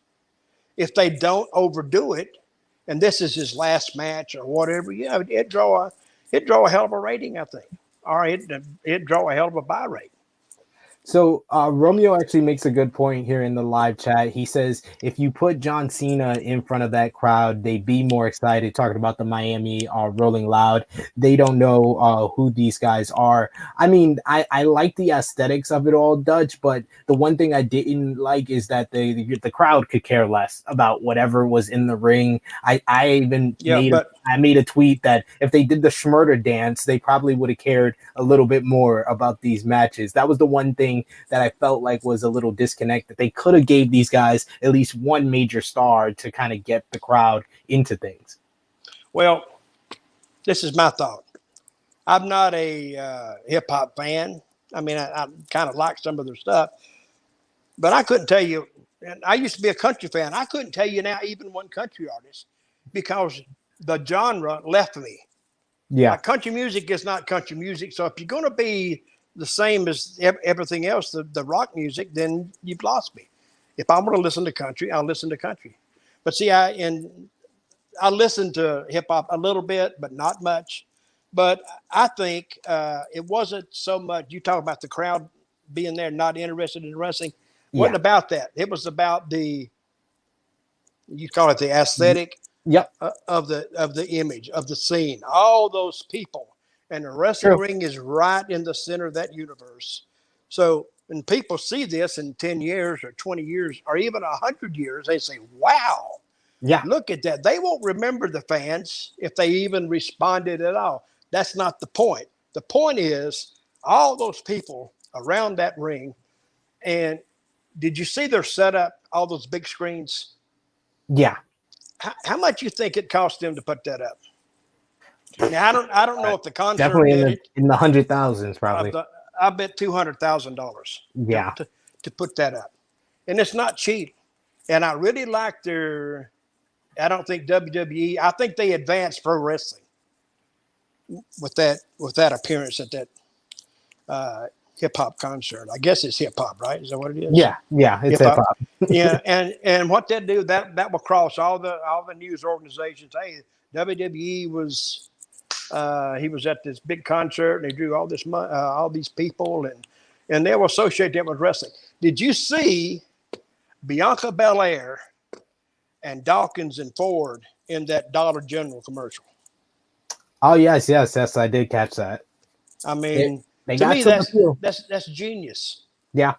If they don't overdo it, and this is his last match or whatever, yeah, it draw a hell of a rating, I think. Or it draw a hell of a buy rate. So Romeo actually makes a good point here in the live chat. He says, if you put John Cena in front of that crowd, they'd be more excited, talking about the Miami Rolling Loud. They don't know who these guys are. I mean, I like the aesthetics of it all, Dutch, but the one thing I didn't like is that the crowd could care less about whatever was in the ring. I made a tweet that if they did the Schmurder dance, they probably would have cared a little bit more about these matches. That was the one thing that I felt like was a little disconnect, that they could have gave these guys at least one major star to kind of get the crowd into things. Well, this is my thought. I'm not a hip hop fan. I mean, I kind of like some of their stuff, but I couldn't tell you. And I used to be a country fan. I couldn't tell you now even one country artist because the genre left me. Yeah, country music is not country music. So if you're going to be the same as everything else, the rock music, then you've lost me. If I want to listen to country, I'll listen to country. But see, I listen to hip hop a little bit, but not much. But I think it wasn't so much. You talk about the crowd being there, not interested in wrestling. It wasn't about that. It was about you call it the aesthetic. Yep. Of the image of the scene, all those people, and the wrestling ring is right in the center of that universe. So when people see this in 10 years or 20 years or even 100 years, they say, "Wow, look at that." They won't remember the fans if they even responded at all. That's not the point. The point is all those people around that ring. And did you see their setup? All those big screens. Yeah. How much you think it cost them to put that up? Now, I don't know if the concert definitely in the 100,000s probably. I bet $200,000. Yeah, to put that up, and it's not cheap. And I really like their. I don't think WWE. I think they advanced pro wrestling with that appearance at that hip hop concert. I guess it's hip hop, right? Is that what it is? Yeah, it's hip hop. Yeah, and what they do that will cross all the news organizations. Hey, WWE was he was at this big concert and they drew all these people and they will associate that with wrestling. Did you see Bianca Belair and Dawkins and Ford in that Dollar General commercial? Oh yes, I did catch that. I mean, they to got me, that's genius. Yeah,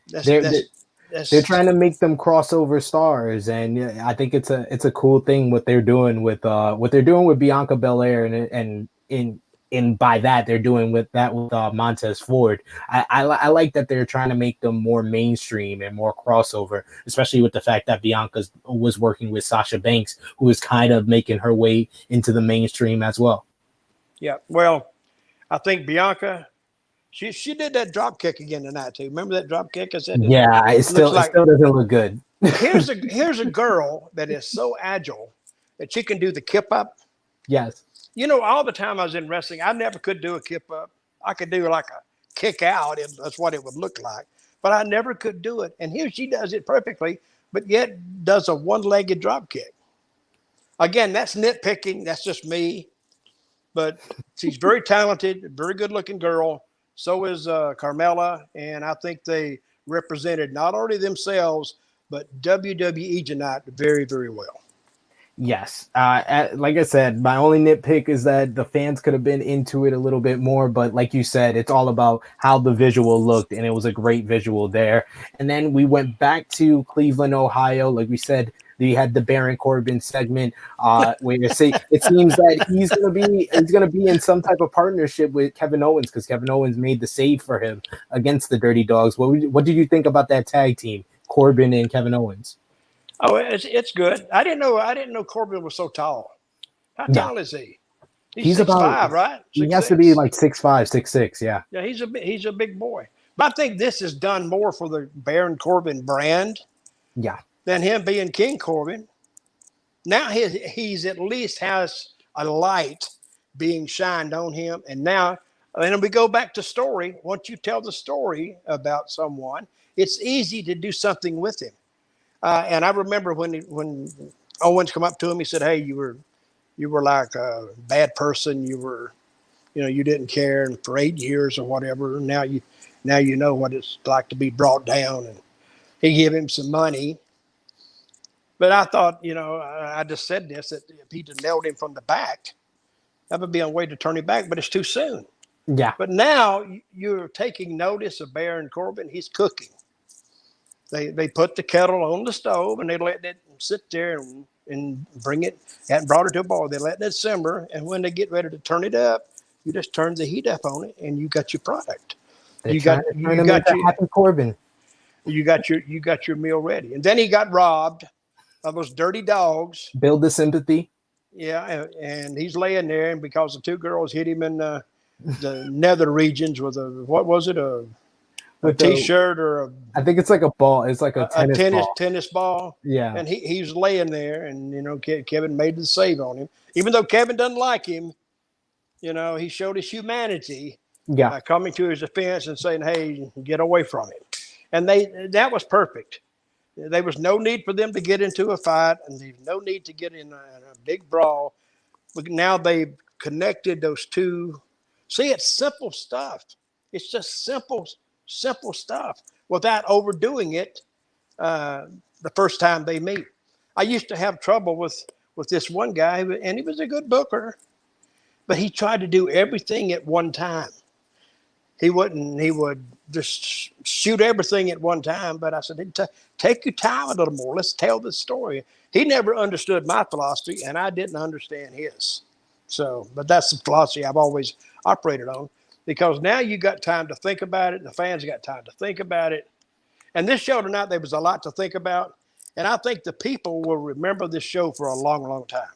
they're trying to make them crossover stars, and I think it's a cool thing what they're doing with Bianca Belair, and by that they're doing with Montez Ford. I like that they're trying to make them more mainstream and more crossover, especially with the fact that Bianca was working with Sasha Banks, who is kind of making her way into the mainstream as well. Yeah, well, I think Bianca. She did that drop kick again tonight too. Remember that drop kick? I said. Yeah, it still doesn't look good. here's a girl that is so agile that she can do the kip up Yes. You know, all the time I was in wrestling, I never could do a kip up. I could do like a kick out. That's what it would look like. But I never could do it. And here she does it perfectly, but yet does a one-legged drop kick. Again, that's nitpicking. That's just me. But she's very talented, very good-looking girl. So is Carmella. And I think they represented not only themselves, but WWE tonight very, very well. Yes. Like I said, my only nitpick is that the fans could have been into it a little bit more. But like you said, it's all about how the visual looked, and it was a great visual there. And then we went back to Cleveland, Ohio. Like we said, we had the Baron Corbin segment where you see it seems that he's gonna be in some type of partnership with Kevin Owens, because Kevin Owens made the save for him against the Dirty Dogs. What did you think about that tag team, Corbin and Kevin Owens? Oh, it's good. I didn't know Corbin was so tall. How tall is he? He's 6'5", right? He has to be like 6'5", 6'6", yeah. Yeah, he's a big boy. But I think this has done more for the Baron Corbin brand, yeah, than him being King Corbin. Now he's at least has a light being shined on him. And now, and we go back to story. Once you tell the story about someone, it's easy to do something with him. And I remember when Owens come up to him, he said, "Hey, you were like a bad person. You didn't care, and for 8 years or whatever. Now you know what it's like to be brought down." And he gave him some money. But I thought, I just said this, that if he'd have nailed him from the back, that would be a way to turn him back. But it's too soon. Yeah. But now you're taking notice of Baron Corbin. He's cooking. They put the kettle on the stove, and they let it sit there and bring it, and brought it to a boil. They let it simmer, and when they get ready to turn it up, you just turn the heat up on it, and you got your product. You got your Happy Corbin. You got your meal ready. And then he got robbed of those dirty dogs. Build the sympathy. Yeah, and he's laying there, and because the two girls hit him in the nether regions with a T-shirt or I think it's like a ball. It's like a tennis ball. Yeah. And he's laying there, and Kevin made the save on him. Even though Kevin doesn't like him, he showed his humanity by coming to his defense and saying, "Hey, get away from him." And that was perfect. There was no need for them to get into a fight, and there's no need to get in a big brawl. But now they've connected those two. See, it's simple stuff. It's just simple stuff without overdoing it the first time they meet. I used to have trouble with this one guy, and he was a good booker, but he tried to do everything at one time. He would just shoot everything at one time. But I said, take your time a little more. Let's tell the story. He never understood my philosophy, and I didn't understand his. So, but that's the philosophy I've always operated on, because now you got time to think about it. The fans got time to think about it. And this show tonight, there was a lot to think about. And I think the people will remember this show for a long, long time,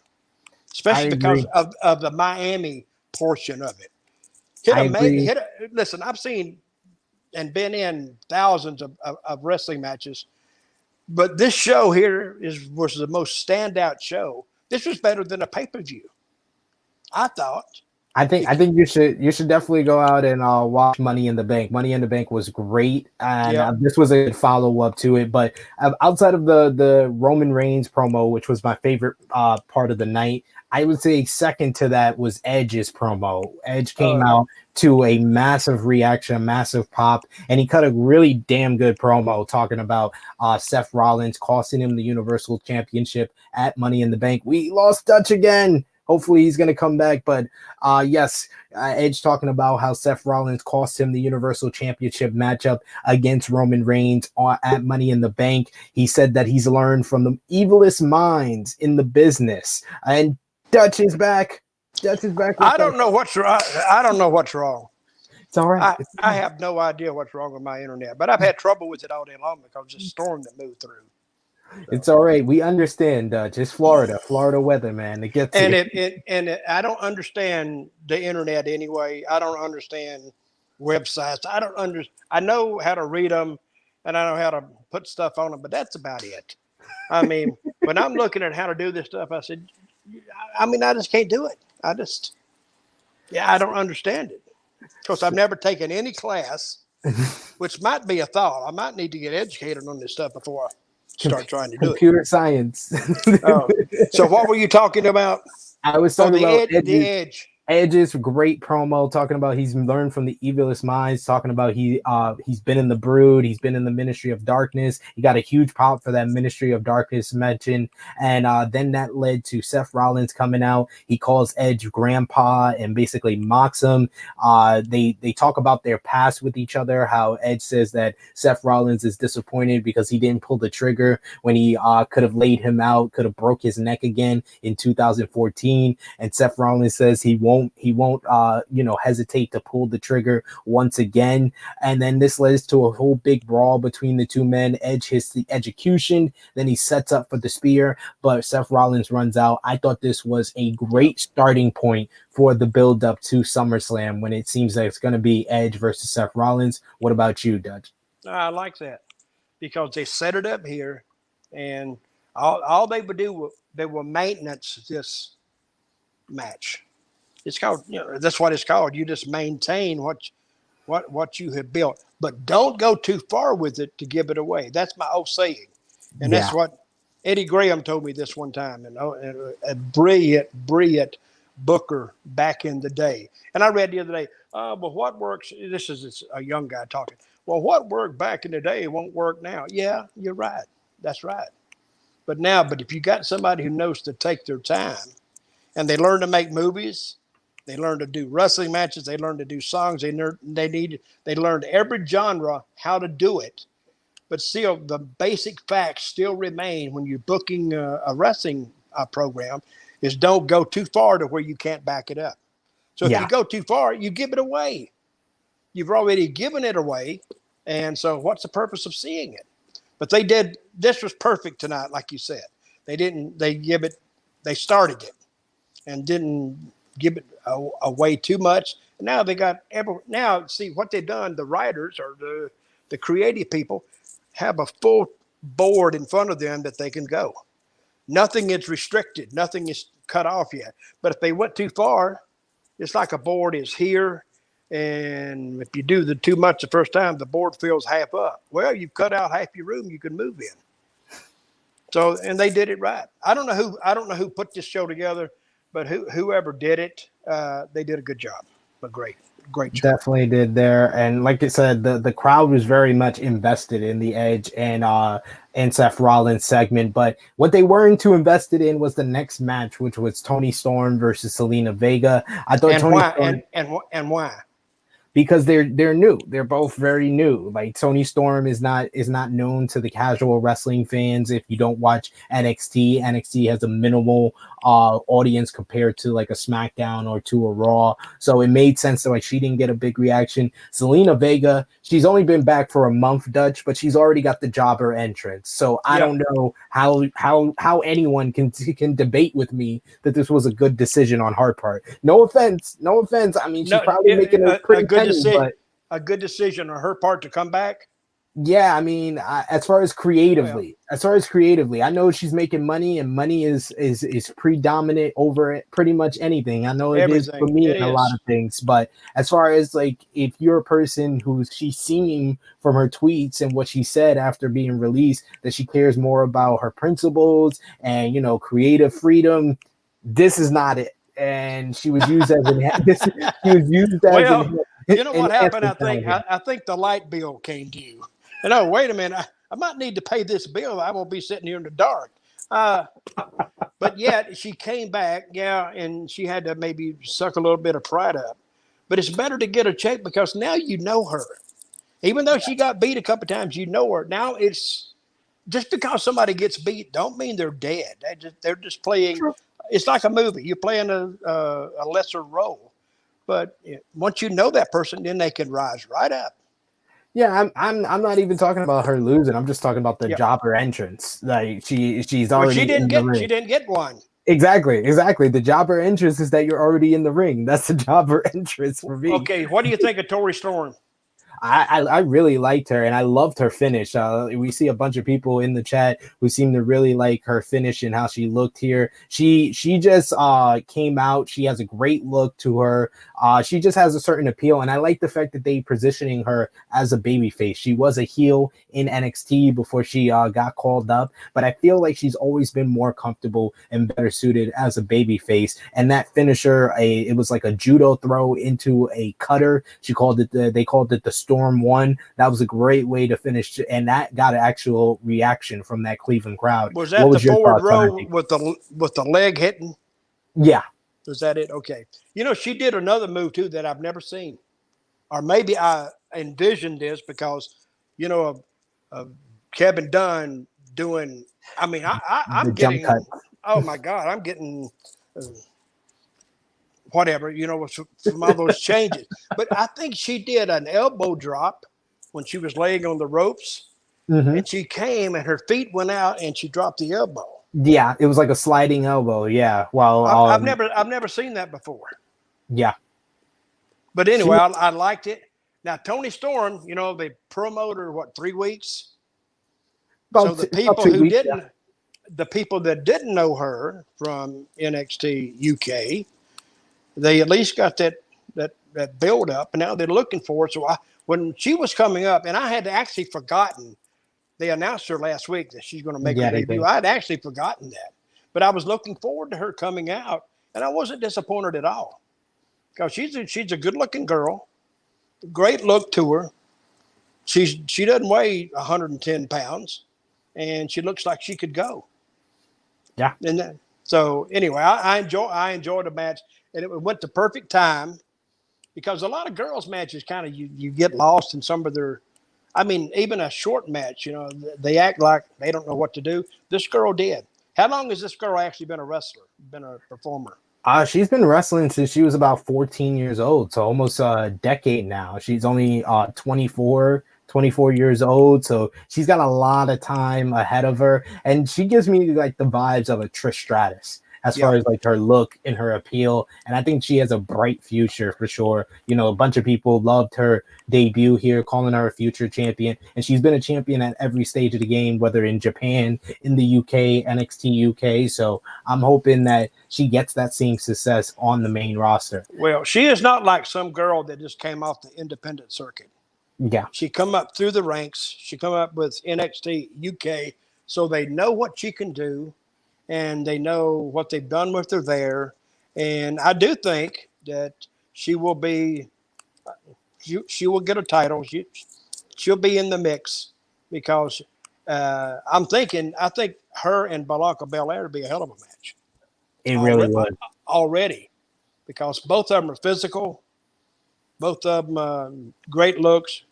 especially because of the Miami portion of it. Listen, I've seen and been in thousands of wrestling matches, but this show here was the most standout show. This was better than a pay-per-view, I thought. I think you should definitely go out and watch Money in the Bank. Money in the Bank was great, and this was a good follow-up to it. But outside of the Roman Reigns promo, which was my favorite part of the night, I would say second to that was Edge's promo. Edge came out to a massive reaction, a massive pop, and he cut a really damn good promo talking about Seth Rollins costing him the Universal Championship at Money in the Bank. We lost Dutch again. Hopefully he's going to come back. But Edge talking about how Seth Rollins cost him the Universal Championship matchup against Roman Reigns at Money in the Bank. He said that he's learned from the evilest minds in the business. And Dutch is back. I don't know what's wrong. I don't know what's wrong. It's all right. I have no idea what's wrong with my internet, but I've had trouble with it all day long because of the storm that moved through. So. It's all right. We understand, Dutch. It's Florida weather, man. It gets I don't understand the internet anyway. I don't understand websites. I know how to read them, and I know how to put stuff on them, but that's about it. I mean, when I'm looking at how to do this stuff, I said, I mean, I just can't do it. I don't understand it. Because I've never taken any class, which might be a thought. I might need to get educated on this stuff before I start trying to do it. Computer science. So what were you talking about? I was talking about the Edge. Edge's great promo talking about he's learned from the evilest minds, talking about he's been in the Brood, he's been in the Ministry of Darkness. He got a huge pop for that Ministry of Darkness mention, and then that led to Seth Rollins coming out. He calls Edge grandpa and basically mocks him. They talk about their past with each other, how Edge says that Seth Rollins is disappointed because he didn't pull the trigger when he could have laid him out, could have broke his neck again in 2014, and Seth Rollins says he won't hesitate to pull the trigger once again. And then this leads to a whole big brawl between the two men. Edge hits the execution, then he sets up for the spear, but Seth Rollins runs out. I thought this was a great starting point for the build up to SummerSlam when it seems like it's going to be Edge versus Seth Rollins. What about you, Dutch? I like that because they set it up here, and all they would do, they will maintenance this match. It's called, that's what it's called. You just maintain what you have built, but don't go too far with it to give it away. That's my old saying, and that's what Eddie Graham told me this one time, and a brilliant booker back in the day. And I read the other day, but what works? This is a young guy talking. Well, what worked back in the day won't work now. Yeah, you're right. That's right. But if you got somebody who knows to take their time, and they learn to make movies. They learn to do wrestling matches. They learn to do songs. They learned every genre how to do it. But still, the basic facts still remain when you're booking a wrestling program is don't go too far to where you can't back it up. So if you go too far, you give it away. You've already given it away. And so what's the purpose of seeing it? But they did. This was perfect tonight, like you said. They started it and didn't give it away too much. And now they got see what they've done. The writers or the creative people have a full board in front of them that they can go. Nothing is restricted. Nothing is cut off yet. But if they went too far, it's like a board is here. And if you do too much the first time, the board fills half up. Well, you've cut out half your room you can move in. So, and they did it right. I don't know who put this show together, but whoever did it, they did a good job. But great job. Definitely did there. And like I said, the crowd was very much invested in the Edge and Seth Rollins segment. But what they weren't too invested in was the next match, which was Toni Storm versus Zelina Vega. I thought why? Because they're new. They're both very new. Like Toni Storm is not known to the casual wrestling fans. If you don't watch NXT has a minimal audience compared to like a SmackDown or to a Raw. So it made sense that like she didn't get a big reaction. Zelina Vega, she's only been back for a month, Dutch, but she's already got the jobber entrance. So I don't know how anyone can debate with me that this was a good decision on her part. No offense. I mean, she's probably making a pretty good decision. But a good decision on her part to come back. Yeah, I mean, as far as creatively, I know she's making money, and money is predominant over pretty much anything. I know it is for me in a lot of things, but as far as like if you're a person who she's seeing from her tweets and what she said after being released that she cares more about her principles and creative freedom, this is not it. And she was used as you know what happened? I think the light bill came due. Wait a minute. I might need to pay this bill. I won't be sitting here in the dark. But yet she came back, and she had to maybe suck a little bit of pride up. But it's better to get a check because now you know her. Even though she got beat a couple times, you know her. Now it's just because somebody gets beat don't mean they're dead. They're just playing. It's like a movie. You're playing a lesser role. But once you know that person, then they can rise right up. Yeah, I'm not even talking about her losing. I'm just talking about the jobber entrance. Like she's already. She didn't get one. Exactly. The jobber entrance is that you're already in the ring. That's the jobber entrance for me. Okay, what do you think of Toni Storm? I really liked her, and I loved her finish. We see a bunch of people in the chat who seem to really like her finish and how she looked here. She just came out. She has a great look to her. She just has a certain appeal, and I like the fact that they positioning her as a babyface. She was a heel in NXT before she got called up, but I feel like she's always been more comfortable and better suited as a babyface. And that finisher, it was like a judo throw into a cutter. They called it the Storm One. That was a great way to finish, and that got an actual reaction from that Cleveland crowd. Was that the forward row with the leg hitting? Yeah. Was that it? Okay. You know, she did another move too that I've never seen, or maybe I envisioned this because, you know, Kevin Dunn doing. I mean, I'm getting. Oh my God, I'm getting. Whatever, you know, from all those changes. But I think she did an elbow drop when she was laying on the ropes, and she came and her feet went out and she dropped the elbow. Yeah, it was like a sliding elbow. Yeah, well, I've never seen that before. Yeah, but anyway, I liked it. Now Toni Storm, you know, they promoted her 3 weeks. So the people who didn't, the people that didn't know her from NXT UK. They at least got that build up, and now they're looking for it. So when she was coming up, and I had actually forgotten, they announced her last week that she's going to make her debut. I had actually forgotten that, but I was looking forward to her coming out, and I wasn't disappointed at all because she's a good looking girl, great look to her. She doesn't weigh 110 pounds, and she looks like she could go. Yeah. And so anyway, I enjoyed the match. And it went to perfect time because a lot of girls' matches kind of you get lost in some of their. I mean, even a short match, you know, they act like they don't know what to do. This girl did. How long has this girl actually been a wrestler, been a performer? She's been wrestling since she was about 14 years old, so almost a decade now. She's only 24 years old, so she's got a lot of time ahead of her. And she gives me like the vibes of a Trish Stratus. As far as like her look and her appeal. And I think she has a bright future for sure. You know, a bunch of people loved her debut here, calling her a future champion. And she's been a champion at every stage of the game, whether in Japan, in the UK, NXT UK. So I'm hoping that she gets that same success on the main roster. Well, she is not like some girl that just came off the independent circuit. Yeah. She come up through the ranks. She come up with NXT UK. So they know what she can do. And they know what they've done with her there. And I do think that she will be, she will get a title. She'll be in the mix because I think her and Bianca Belair would be a hell of a match. It really would. Already. Because both of them are physical. Both of them great looks.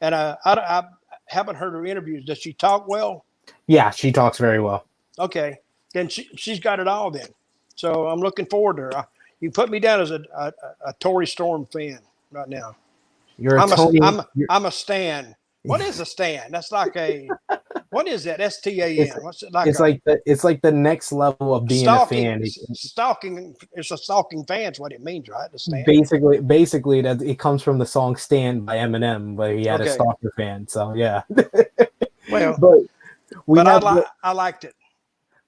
And I haven't heard her interviews. Does she talk well? Yeah, she talks very well. Okay, then she's got it all then. So I'm looking forward to her. You put me down as a Toni Storm fan right now. I'm a stan. What is a stan? That's like what is that? STAN. What's it like? It's like the next level of being a fan. Stalking. It's a stalking fan. Is what it means, right? The stan. Basically, that it comes from the song "Stan" by Eminem, but he had a stalker fan. So yeah. Well, I liked it.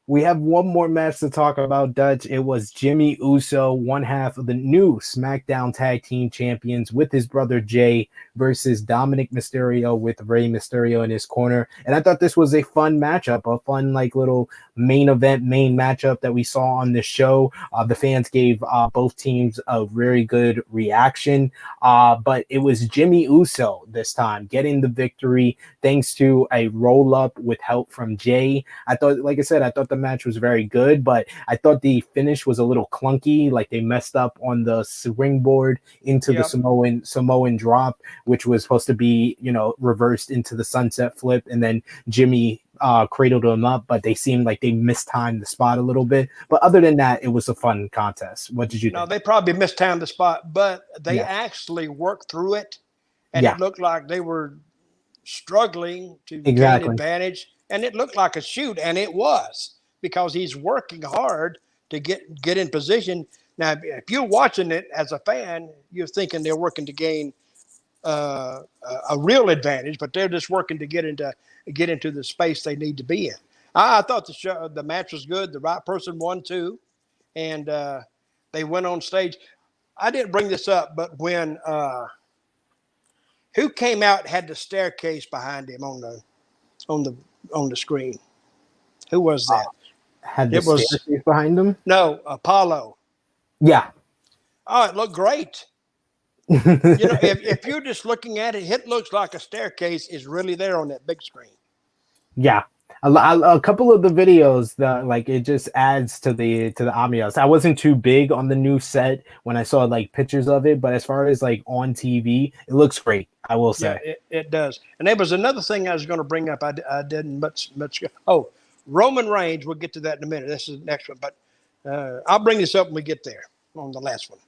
We have one more match to talk about, Dutch. It was Jimmy Uso, one half of the new SmackDown Tag Team Champions, with his brother Jay versus Dominic Mysterio with Rey Mysterio in his corner. And I thought this was a fun matchup, a fun like little main matchup that we saw on this show. The fans gave both teams a very good reaction, but it was Jimmy Uso this time getting the victory thanks to a roll-up with help from Jay. I thought the match was very good, but I thought the finish was a little clunky. Like they messed up on the springboard into the Samoan drop, which was supposed to be, reversed into the sunset flip, and then Jimmy cradled him up, but they seemed like they mistimed the spot a little bit. But other than that, it was a fun contest. What did you think? No, they probably mistimed the spot, but they actually worked through it, and it looked like they were struggling to gain advantage, and it looked like a shoot, and it was, because he's working hard to get in position. Now, if you're watching it as a fan, you're thinking they're working to gain a real advantage, but they're just working to get into the space they need to be in. I thought the match was good. The right person won too, and they went on stage. I didn't bring this up, but when who came out and had the staircase behind him on the screen? Who was that? Had the staircase behind him? No, Apollo. Yeah. Oh, it looked great. If you're just looking at it, it looks like a staircase is really there on that big screen. Yeah. A couple of the videos that like it just adds to the ambiance. I wasn't too big on the new set when I saw like pictures of it, but as far as like on TV, it looks great. I will say. Yeah, it does. And there was another thing I was going to bring up. I didn't much. Oh, Roman Reigns. We'll get to that in a minute. This is the next one, but I'll bring this up when we get there on the last one.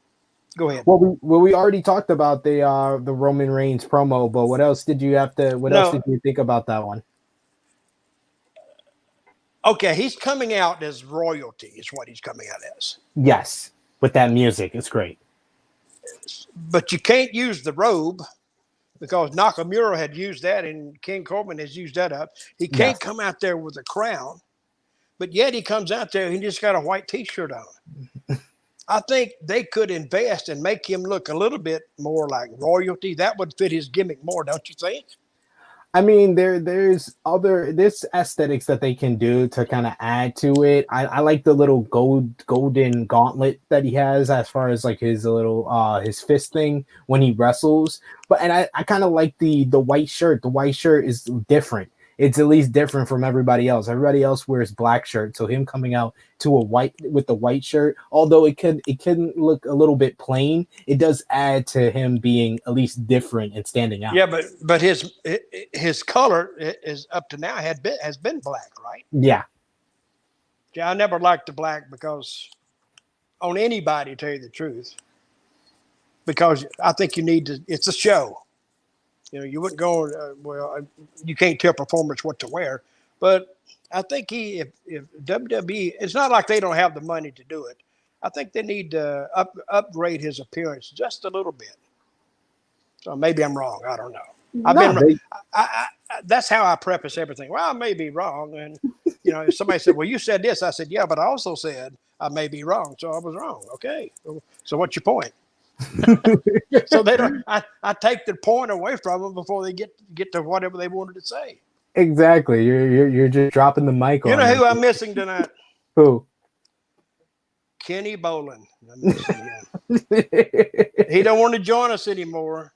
Go ahead. Well, we already talked about the Roman Reigns promo, but what else did you have to? What else did you think about that one? Okay, he's coming out as royalty. Is what he's coming out as. Yes, with that music, it's great. But you can't use the robe because Nakamura had used that, and King Corbin has used that up. He can't come out there with a crown, but yet he comes out there and he just got a white T-shirt on. I think they could invest and make him look a little bit more like royalty. That would fit his gimmick more, don't you think? I mean, there's aesthetics that they can do to kind of add to it. I like the little golden gauntlet that he has as far as like his little his fist thing when he wrestles. But I kind of like the white shirt. The white shirt is different. It's at least different from everybody else. Everybody else wears black shirts, so him coming out to with the white shirt, although it can look a little bit plain, it does add to him being at least different and standing out. Yeah, but his color is up to now has been black, right? Yeah. Yeah, I never liked the black because on anybody, to tell you the truth, because I think you need to. It's a show. You wouldn't go, you can't tell performers what to wear. But I think if WWE, it's not like they don't have the money to do it. I think they need to upgrade his appearance just a little bit. So maybe I'm wrong. I don't know. That's how I preface everything. Well, I may be wrong. And, if somebody said, well, you said this. I said, yeah, but I also said I may be wrong. So I was wrong. Okay. So what's your point? So they don't. I take the point away from them before they get to whatever they wanted to say. Exactly. You're just dropping the mic on. You know who I'm missing tonight? Who? Kenny Bolin. I'm missing him. He don't want to join us anymore.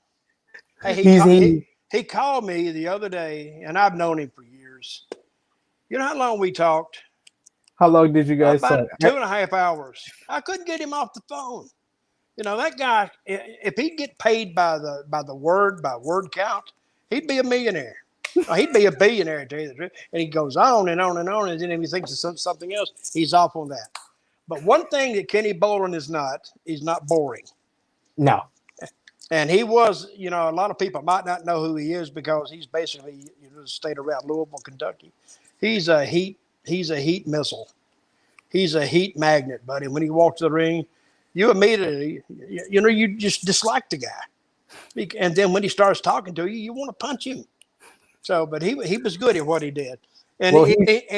Hey, he called me the other day, and I've known him for years. You know how long we talked? How long did you guys talk? 2.5 hours. I couldn't get him off the phone. That guy, if he'd get paid by word count, he'd be a millionaire. He'd be a billionaire, to tell you the truth. And he goes on and on and on, and then if he thinks of something else, he's off on that. But one thing that Kenny Bolin is not, he's not boring. No. And he was, a lot of people might not know who he is because he's basically stayed around Louisville, Kentucky. He's a heat missile. He's a heat magnet, buddy. When he walks the ring, you immediately, you just dislike the guy. And then when he starts talking to you, you want to punch him. So, but he was good at what he did. And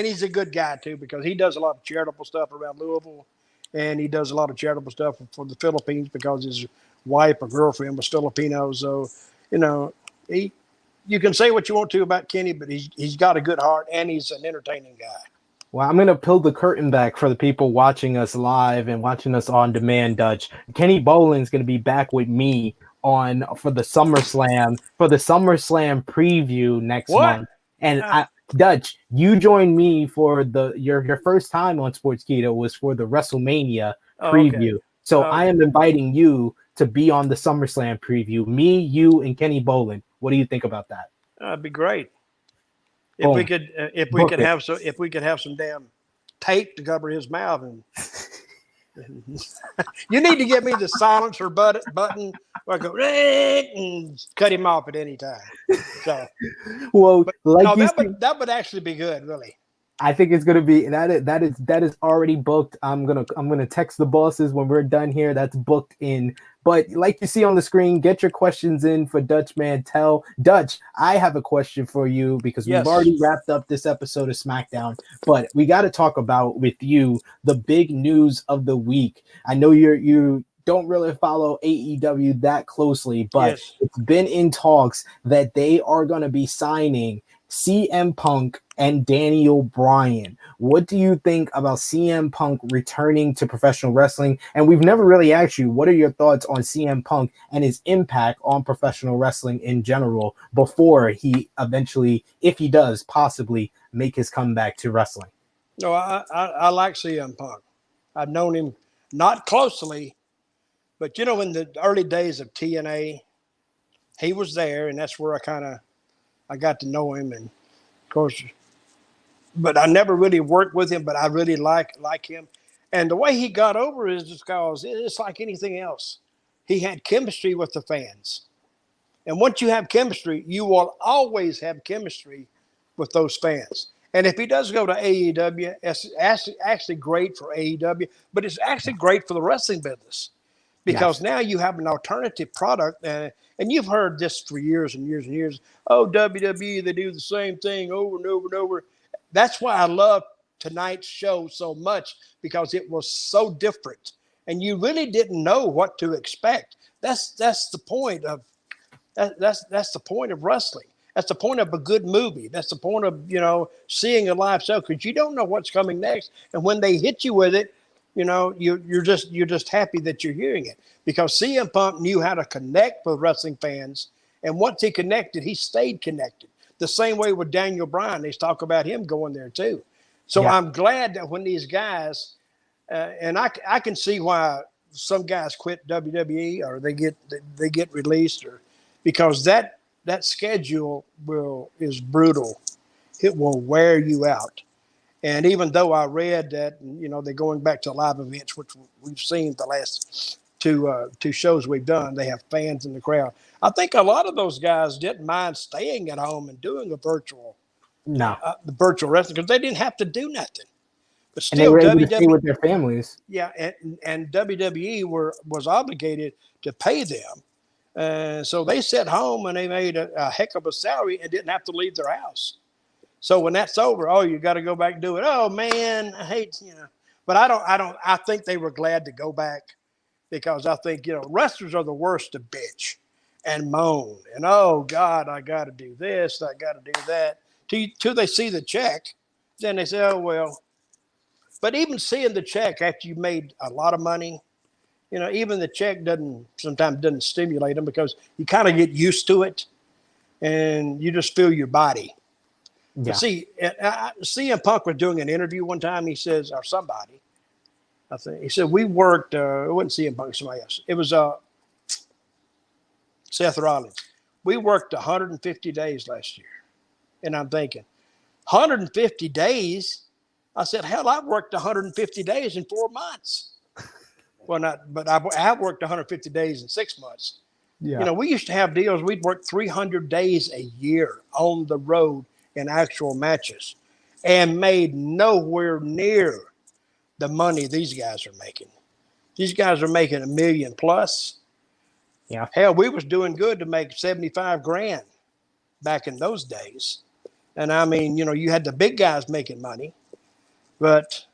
he's a good guy, too, because he does a lot of charitable stuff around Louisville. And he does a lot of charitable stuff for the Philippines because his wife or girlfriend was Filipino. So, you can say what you want to about Kenny, but he's got a good heart and he's an entertaining guy. Well, I'm going to peel the curtain back for the people watching us live and watching us on demand, Dutch. Kenny Bolin's going to be back with me for the SummerSlam preview next month. And Dutch, you joined me for your first time on Sportskeeda was for the WrestleMania preview. Okay. So I am inviting you to be on the SummerSlam preview. Me, you, and Kenny Bolin. What do you think about that? That'd be great. If we could have some damn tape to cover his mouth, and you need to get me the silencer button where I go and cut him off at any time. So, that would actually be good, really. I think it's gonna be that is already booked. I'm gonna text the bosses when we're done here. That's booked in But like you see on the screen, get your questions in for Dutch Mantell. Dutch, I have a question for you because we've Yes. already wrapped up this episode of SmackDown, but we got to talk about with you the big news of the week. I know you don't really follow AEW that closely, but Yes. it's been in talks that they are going to be signing CM Punk and Daniel Bryan. What do you think about CM Punk returning to professional wrestling? And we've never really asked you, what are your thoughts on CM Punk and his impact on professional wrestling in general before he eventually, if he does, possibly make his comeback to wrestling? No, I like CM Punk. I've known him not closely, but in the early days of TNA, he was there, and that's where I got to know him, and of course, but I never really worked with him, but I really like him. And the way he got over is just because it's like anything else. He had chemistry with the fans. And once you have chemistry, you will always have chemistry with those fans. And if he does go to AEW, it's actually great for AEW, but it's actually great for the wrestling business because now you have an alternative product. And you've heard this for years and years and years. Oh, WWE, they do the same thing over and over and over. That's why I love tonight's show so much, because it was so different. And you really didn't know what to expect. That's the point of that's the point of wrestling. That's the point of a good movie. That's the point of seeing a live show, because you don't know what's coming next. And when they hit you with it, you're just happy that you're hearing it, because CM Punk knew how to connect with wrestling fans, and once he connected, he stayed connected. The same way with Daniel Bryan, they talk about him going there too. So I'm glad that when these guys, and I can see why some guys quit WWE or they get released, or because that schedule is brutal. It will wear you out. And even though I read that, they're going back to live events, which we've seen the last two shows we've done, they have fans in the crowd. I think a lot of those guys didn't mind staying at home and doing the virtual wrestling, because they didn't have to do nothing. But still, and they were able to stay with their families. Yeah, and WWE was obligated to pay them. So they sat home and they made a heck of a salary and didn't have to leave their house. So when that's over, you got to go back and do it. Oh man, I hate, but I think they were glad to go back, because I think, wrestlers are the worst to bitch and moan and, oh God, I got to do this, I got to do that, till they see the check. Then they say, oh well. But even seeing the check after you made a lot of money, even the check sometimes doesn't stimulate them, because you kind of get used to it and you just feel your body. Yeah. But see, CM Punk was doing an interview one time. He says, or somebody, I think, he said, we worked, it wasn't CM Punk, somebody else. It was Seth Rollins. We worked 150 days last year. And I'm thinking, 150 days? I said, hell, I've worked 150 days in 4 months. Well, but I worked 150 days in 6 months. Yeah. We used to have deals. We'd work 300 days a year on the road in actual matches, and made nowhere near the money these guys are making. These guys are making $1 million plus. Yeah. Hell, we was doing good to make $75,000 back in those days. And I mean, you had the big guys making money, but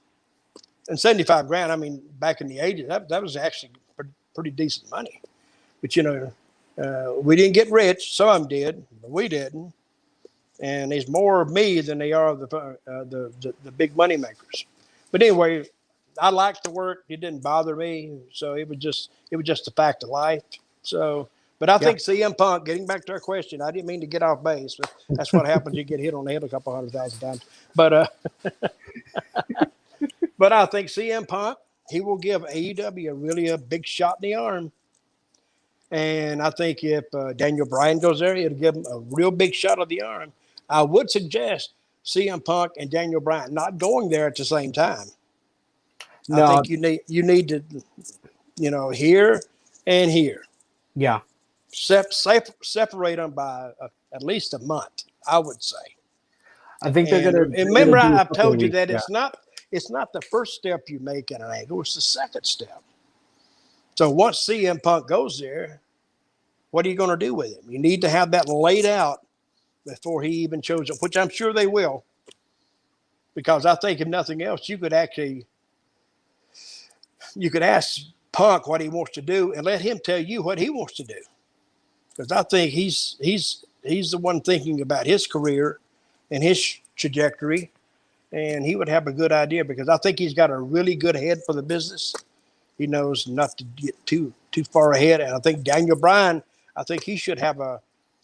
and $75,000, I mean, back in the 80s, that was actually pretty decent money. But we didn't get rich. Some of them did, but we didn't. And there's more of me than they are of the big money makers. But anyway, I liked the work. It didn't bother me. So it was just a fact of life. So, but I think CM Punk, getting back to our question, I didn't mean to get off base, but that's what happens. You get hit on the head a couple 100,000 times. But but I think CM Punk, he will give AEW a big shot in the arm. And I think if Daniel Bryan goes there, it'll give him a real big shot of the arm. I would suggest CM Punk and Daniel Bryan not going there at the same time. No. I think you need to, here and here. Yeah. Separate them by at least a month, I would say. I think they're going to. Remember, I've told you that it's not the first step you make in an angle; it's the second step. So once CM Punk goes there, what are you going to do with him? You need to have that laid out before he even shows up, which I'm sure they will. Because I think if nothing else, you could ask Punk what he wants to do and let him tell you what he wants to do. Because I think he's the one thinking about his career and his trajectory, and he would have a good idea because I think he's got a really good head for the business. He knows not to get too far ahead, and I think Daniel Bryan, I think he should have a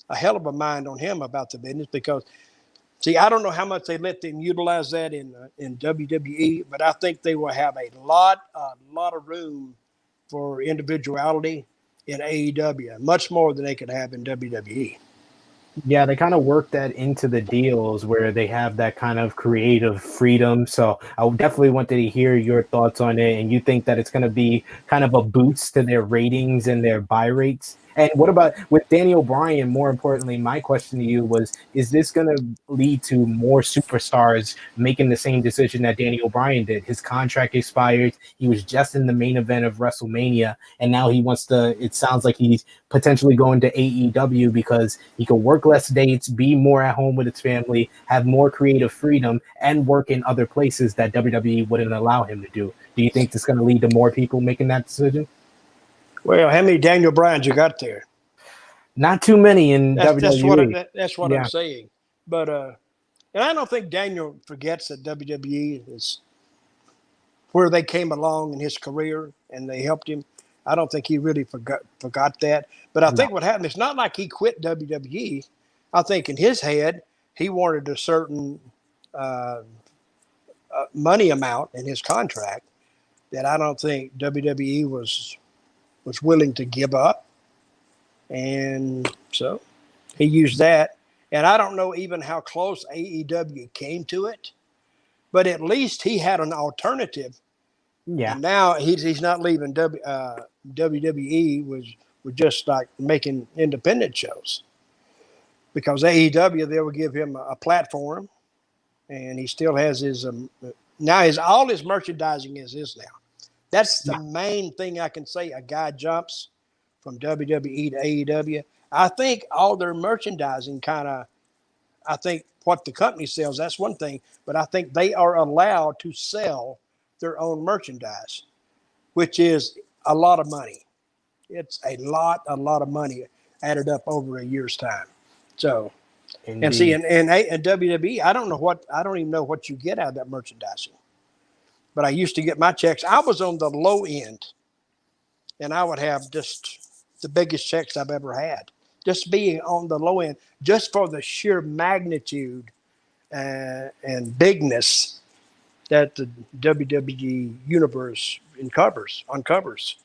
hell of a mind on him about the business because, see, I don't know how much they let them utilize that in WWE, but I think they will have a lot of room for individuality in AEW, much more than they could have in WWE. Yeah, they kind of work that into the deals where they have that kind of creative freedom. So I definitely wanted to hear your thoughts on it. And you think that it's going to be kind of a boost to their ratings and their buy rates? And what about with Daniel Bryan? More importantly, my question to you was, is this going to lead to more superstars making the same decision that Daniel Bryan did? His contract expired. He was just in the main event of WrestleMania. And now he wants to, it sounds like he's potentially going to AEW because he can work less dates, be more at home with his family, have more creative freedom, and work in other places that WWE wouldn't allow him to do. Do you think this is going to lead to more people making that decision? Well, how many Daniel Bryans you got there? Not too many in WWE. That's what I'm saying. But and I don't think Daniel forgets that WWE is where they came along in his career and they helped him. I don't think he really forgot that. But I think what happened, it's not like he quit WWE. I think in his head, he wanted a certain money amount in his contract that I don't think WWE was willing to give up. And so he used that. And I don't know even how close AEW came to it, but at least he had an alternative. Yeah. And now he's not leaving WWE was just like making independent shows. Because AEW, they will give him a platform, and he still has his all his merchandising is his now. That's the main thing I can say. A guy jumps from WWE to AEW. I think all their merchandising I think what the company sells, that's one thing, but I think they are allowed to sell their own merchandise, which is a lot of money. It's a lot of money added up over a year's time. So, indeed. And see, in WWE, I don't even know what you get out of that merchandising. But I used to get my checks. I was on the low end, and I would have just the biggest checks I've ever had. Just being on the low end, just for the sheer magnitude and bigness that the WWE universe uncovers.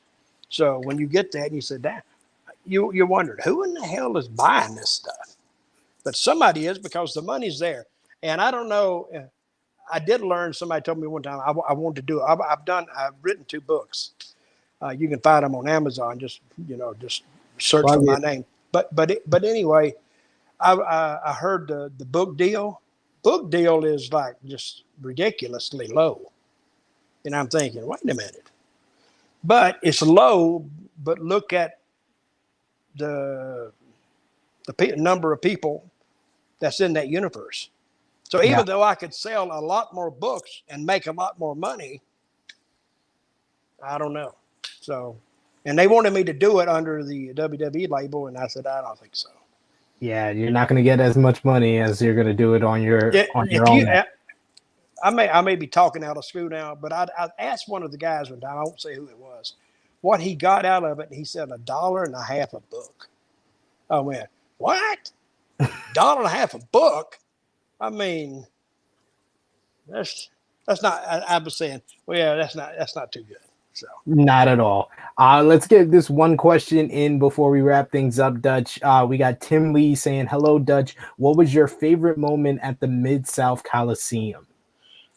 So when you get that and you said that, you wondered, who in the hell is buying this stuff? But somebody is, because the money's there. And I don't know. I did learn. Somebody told me one time I wanted to do it. I've written 2 books. You can find them on Amazon. Just search for my name. But anyway, I heard the book deal. Book deal is like just ridiculously low, and I'm thinking, wait a minute. But it's low. But look at the number of people that's in that universe. So even though I could sell a lot more books and make a lot more money, I don't know. So, and they wanted me to do it under the WWE label, and I said, I don't think so. Yeah, you're not going to get as much money as you're going to do it on your own. I may be talking out of school now, but I asked one of the guys one time, I won't say who it was, what he got out of it. And he said $1.50 a book. I went, what? $1.50 a book? I mean, that's not. I was saying, well, yeah, that's not too good. So not at all. Let's get this one question in before we wrap things up, Dutch. We got Tim Lee saying, "Hello, Dutch. What was your favorite moment at the Mid-South Coliseum?"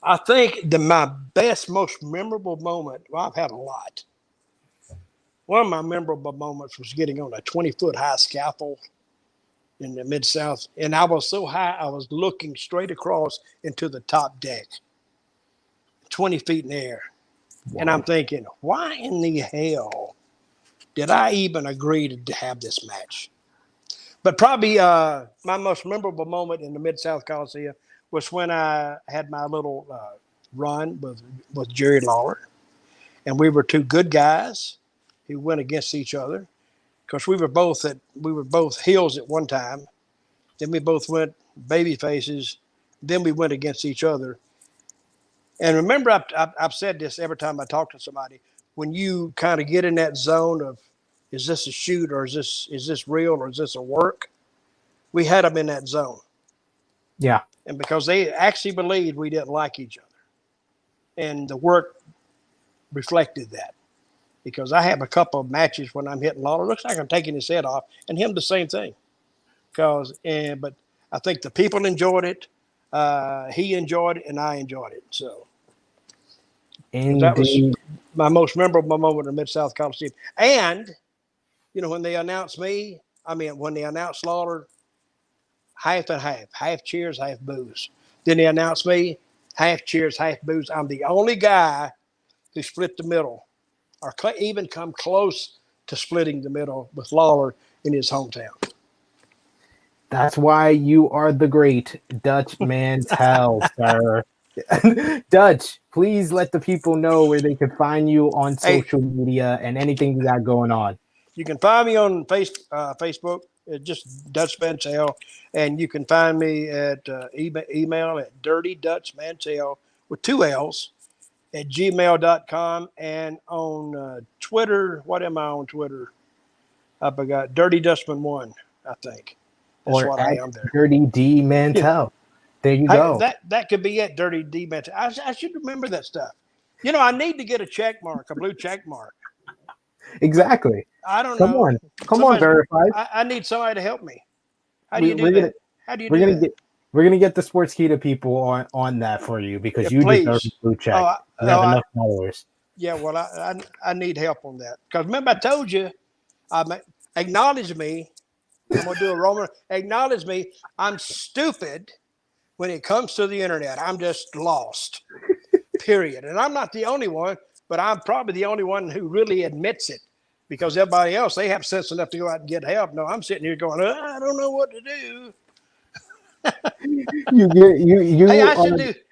I think my best, most memorable moment. Well, I've had a lot. One of my memorable moments was getting on a 20-foot high scaffold in the Mid-South. And I was so high, I was looking straight across into the top deck, 20 feet in the air. Wow. And I'm thinking, why in the hell did I even agree to have this match? But probably my most memorable moment in the Mid-South Coliseum was when I had my little run with Jerry Lawler. And we were two good guys who went against each other. Because we were both heels at one time. Then we both went baby faces. Then we went against each other. And remember, I've said this every time I talk to somebody. When you kind of get in that zone of, is this a shoot or is this real or is this a work? We had them in that zone. Yeah. And because they actually believed we didn't like each other. And the work reflected that. Because I have a couple of matches when I'm hitting Lawler. Looks like I'm taking his head off. And him the same thing. But I think the people enjoyed it. He enjoyed it and I enjoyed it. So that was my most memorable moment in Mid-South Coliseum. And, when they announced Lawler, half and half cheers, half boos. Then they announced me, half cheers, half boos. I'm the only guy who split the middle or even come close to splitting the middle with Lawler in his hometown. That's why you are the great Dutch Mantell, sir. Dutch, please let the people know where they can find you on social media and anything you got going on. You can find me on Facebook, just Dutch Mantell, and you can find me at email at Dirty Dutch Mantell with 2 L's at gmail.com, and on Twitter. What am I on Twitter? I forgot. Dirty Dutchman 1, I think. That's or what I am there. Dirty D Mantell. Yeah. There you go. That could be it, Dirty D Mantell. I should remember that stuff. I need to get a check mark, a blue check mark. Exactly. I don't know. Come on, verified. I need somebody to help me. How do you do that? How do you do that? We're gonna get the Sportskeeda people on that for you because you deserve a blue check. You have enough followers. Yeah, well, I need help on that because remember I told you, acknowledge me. I'm gonna do a Roman. Acknowledge me. I'm stupid when it comes to the internet. I'm just lost. Period. And I'm not the only one, but I'm probably the only one who really admits it. Because everybody else, they have sense enough to go out and get help. No, I'm sitting here going, I don't know what to do.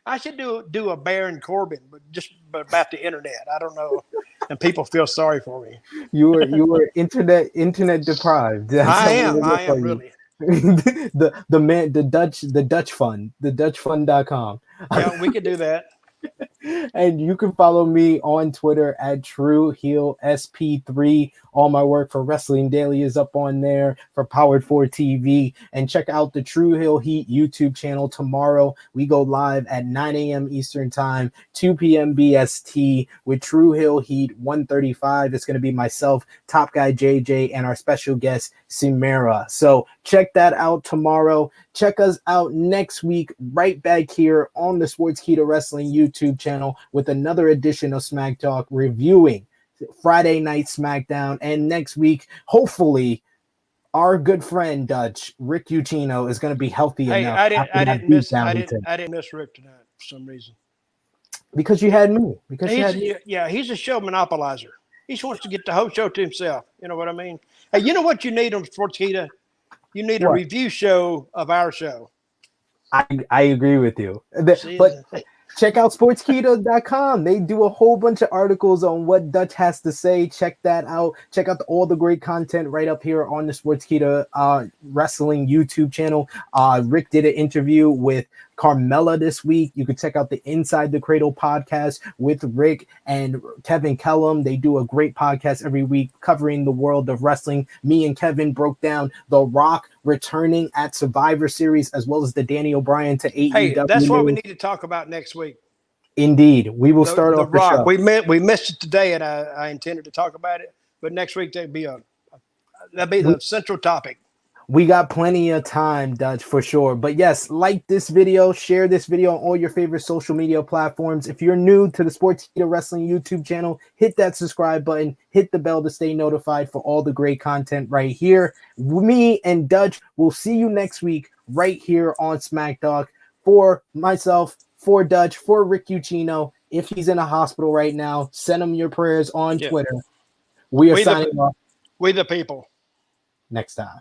I should do a Baron Corbin, but just about the internet. I don't know, and people feel sorry for me. You were internet deprived. I am really. the Dutch Fund, the DutchFund.com. Yeah, we could do that. And you can follow me on Twitter at TrueHeelSP3. All my work for Wrestling Daily is up on there for Powered 4 TV. And check out the True Heel Heat YouTube channel tomorrow. We go live at 9 a.m. Eastern Time, 2 p.m. BST with True Heel Heat 135. It's going to be myself, Top Guy JJ, and our special guest, Simera. So check that out tomorrow. Check us out next week right back here on the Sportskeeda Wrestling YouTube channel with another edition of Smack Talk reviewing Friday Night SmackDown. And next week, hopefully, our good friend Dutch, Rick Ucchino, is going to be healthy enough. I didn't miss Rick tonight for some reason. Because you had me. Yeah, he's a show monopolizer. He just wants to get the whole show to himself. You know what I mean? Hey, you know what you need on Sportskeeda? You need a review show of our show. I agree with you. But check out Sportskeeda.com. They do a whole bunch of articles on what Dutch has to say. Check that out. Check out all the great content right up here on the Sportskeeda Wrestling YouTube channel. Rick did an interview with Carmella this week. You can check out the Inside the Cradle podcast with Rick and Kevin Kellum. They do a great podcast every week covering the world of wrestling. Me and Kevin broke down The Rock returning at Survivor Series as well as the Danny O'Brien to AEW. Hey, that's what we need to talk about next week. Indeed. We will start off the Rock. show. We missed it today, and I intended to talk about it, but next week that'd be the central topic. We got plenty of time, Dutch, for sure. But yes, like this video, share this video on all your favorite social media platforms. If you're new to the Sportskeeda Wrestling YouTube channel, hit that subscribe button, hit the bell to stay notified for all the great content right here. Me and Dutch will see you next week right here on Smack Talk. For myself, for Dutch, for Rick Ucchino, if he's in a hospital right now, send him your prayers on Twitter. We are signing off. We the people. Next time.